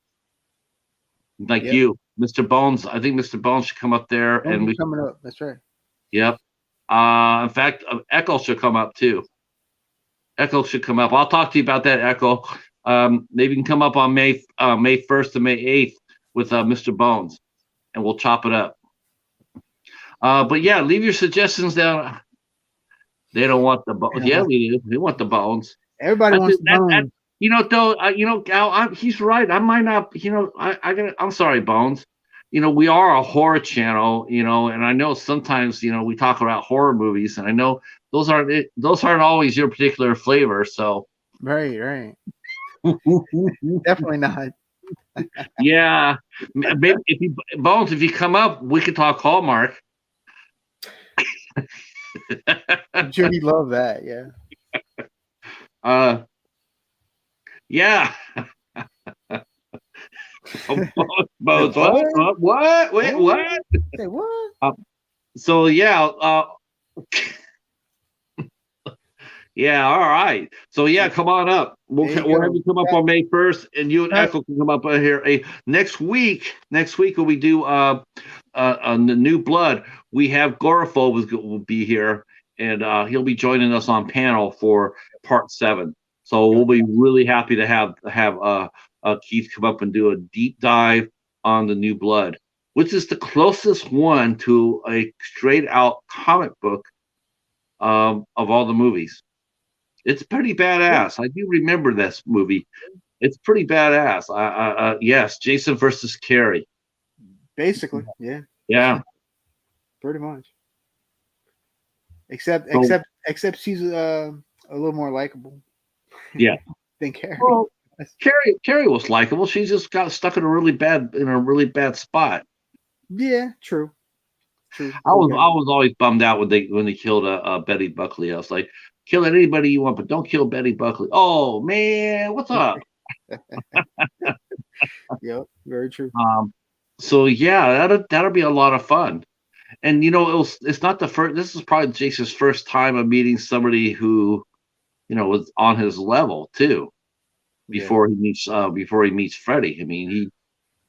Like you, Mr. Bones. I think Mr. Bones should come up there and we coming up. That's right. Yep. In fact, Echo should come up too. Echo should come up. I'll talk to you about that, Echo. Maybe you can come up on May 1st to May 8th with Mr. Bones, and we'll chop it up. But yeah, leave your suggestions down. They don't want the bones. Yeah, we do. We want the bones. Everybody wants the bones. Gal, he's right. I might not. I'm sorry, Bones. We are a horror channel. And I know sometimes we talk about horror movies, and I know those aren't always your particular flavor. So right. Definitely not. Yeah, maybe if you come up, we could talk Hallmark. I'm sure he'd love that. Yeah. Yeah. Both. What? Wait, what? Say what? So yeah. Yeah, all right. So yeah, come on up. We'll have you come up on May 1st, and you and Echo can come up here. Next week, when we do on the New Blood, we have Goraphobe will be here, and he'll be joining us on panel for part 7. So we'll be really happy to have Keith come up and do a deep dive on the New Blood, which is the closest one to a straight out comic book of all the movies. It's pretty badass. I do remember this movie. It's pretty badass. Yes, Jason versus Carrie. Basically, yeah. Yeah. Pretty much. Except she's a little more likable. Yeah. Than Carrie. Well, Carrie was likable. She just got stuck in a really bad spot. Yeah, true. I was always bummed out when they killed Betty Buckley. I was like, kill anybody you want, but don't kill Betty Buckley. Oh man, what's up? Yep, very true. So yeah, that'll be a lot of fun. And it's not the first. This is probably Jason's first time of meeting somebody who was on his level too. Yeah. Before he meets Freddy. I mean,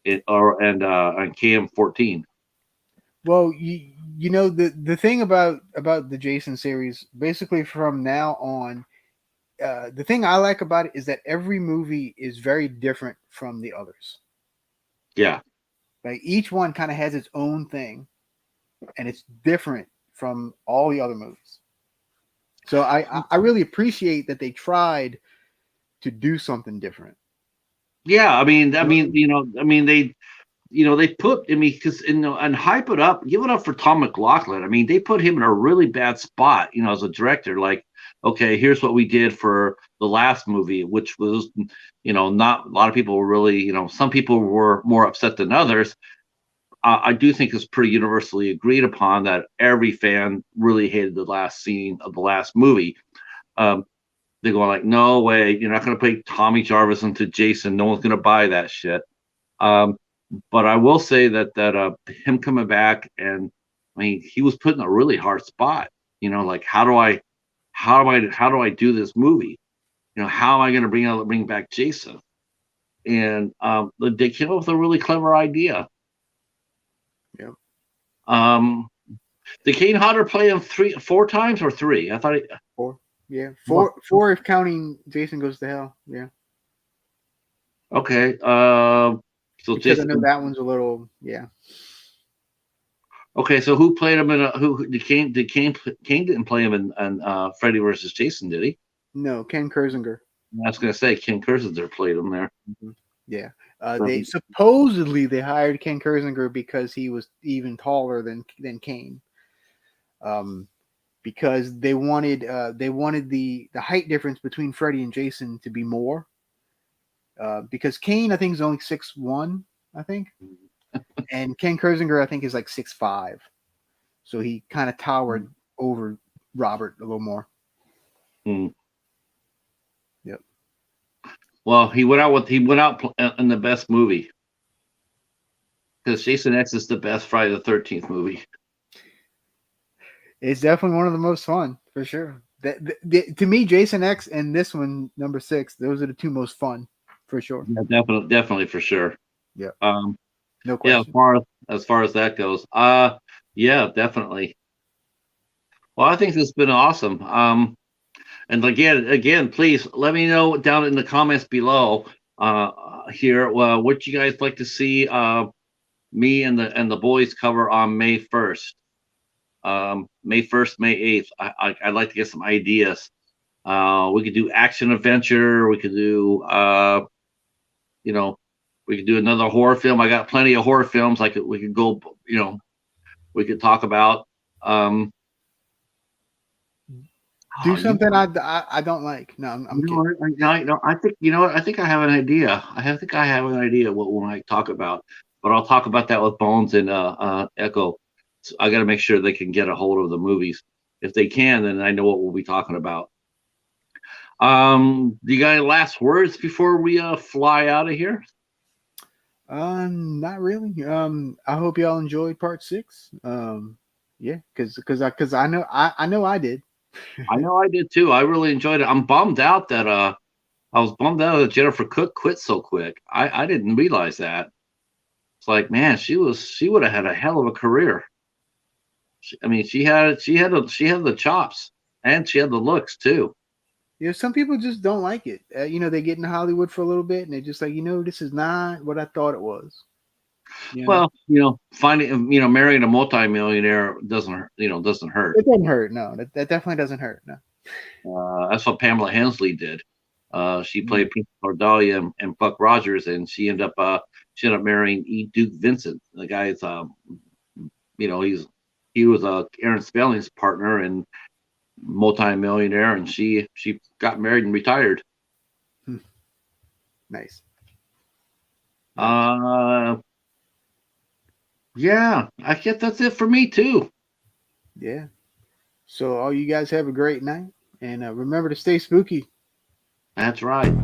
and KM14. Well, the thing about the Jason series, basically from now on, the thing I like about it is that every movie is very different from the others. Yeah. Like each one kind of has its own thing, and it's different from all the other movies. So I really appreciate that they tried to do something different. Yeah, they put, because and hype it up, give it up for Tom McLaughlin. I mean, they put him in a really bad spot, as a director. Like, okay, here's what we did for the last movie, which was, not a lot of people were really, some people were more upset than others. I do think it's pretty universally agreed upon that every fan really hated the last scene of the last movie. They're going like, no way, you're not going to play Tommy Jarvis into Jason. No one's going to buy that shit. But I will say that him coming back, and I mean, he was put in a really hard spot. Like how do I do this movie? How am I going to bring back Jason? And they came up with a really clever idea. Yeah. Did Kane Hodder play him 4 times or 3? I thought 4. Yeah, four if counting Jason Goes to Hell. Yeah. Okay. So because Jason, I know that one's a little, yeah. Okay, so who played him who did Kane didn't play him in Freddy versus Jason, did he? No, Ken Kersinger. I was gonna say Ken Kersinger played him there. Mm-hmm. Yeah. They supposedly they hired Ken Kersinger because he was even taller than Kane. Because they wanted the height difference between Freddy and Jason to be more. Because Kane I think is only 6'1", I think. And Ken Kersinger I think is like 6'5". So he kind of towered over Robert a little more. Yep. Well, he went out in the best movie. Because Jason X is the best Friday the 13th movie. It's definitely one of the most fun, for sure. To me, Jason X and this one, number 6, those are the 2 most fun, for sure. Yeah, definitely for sure. Yeah. No question. Yeah, as far as that goes. Yeah, definitely. Well, I think this has been awesome. And again, please let me know down in the comments below here what you guys like to see me and the boys cover on May 1st. May 1st, May 8th. I'd like to get some ideas. We could do action adventure. We could do we could do another horror film. I got plenty of horror films. We could go. We could talk about. Do something I don't like. No, I'm kidding. I think what. I think I have an idea. I think I have an idea what we might talk about. But I'll talk about that with Bones and Echo. So I got to make sure they can get a hold of the movies. If they can, then I know what we'll be talking about. Do you got any last words before we fly out of here? Not really. I hope y'all enjoyed part 6. Yeah, because I know I did. I know I did too. I really enjoyed it. I'm bummed out that I was bummed out that Jennifer Cook quit so quick. I didn't realize that. It's like, man, she would have had a hell of a career. She had the chops and she had the looks too. Some people just don't like it. They get in Hollywood for a little bit and they're just like, this is not what I thought it was. Well, marrying a multimillionaire doesn't hurt. Doesn't hurt. It doesn't hurt. No, that definitely doesn't hurt. No. That's what Pamela Hensley did. She played Princess Cordelia and Buck Rogers, and she ended up marrying E. Duke Vincent. The guy's he was Aaron Spelling's partner and multimillionaire, and she got married and retired. Nice. Yeah, I guess that's it for me too. Yeah. So all you guys have a great night, And remember to stay spooky. That's right.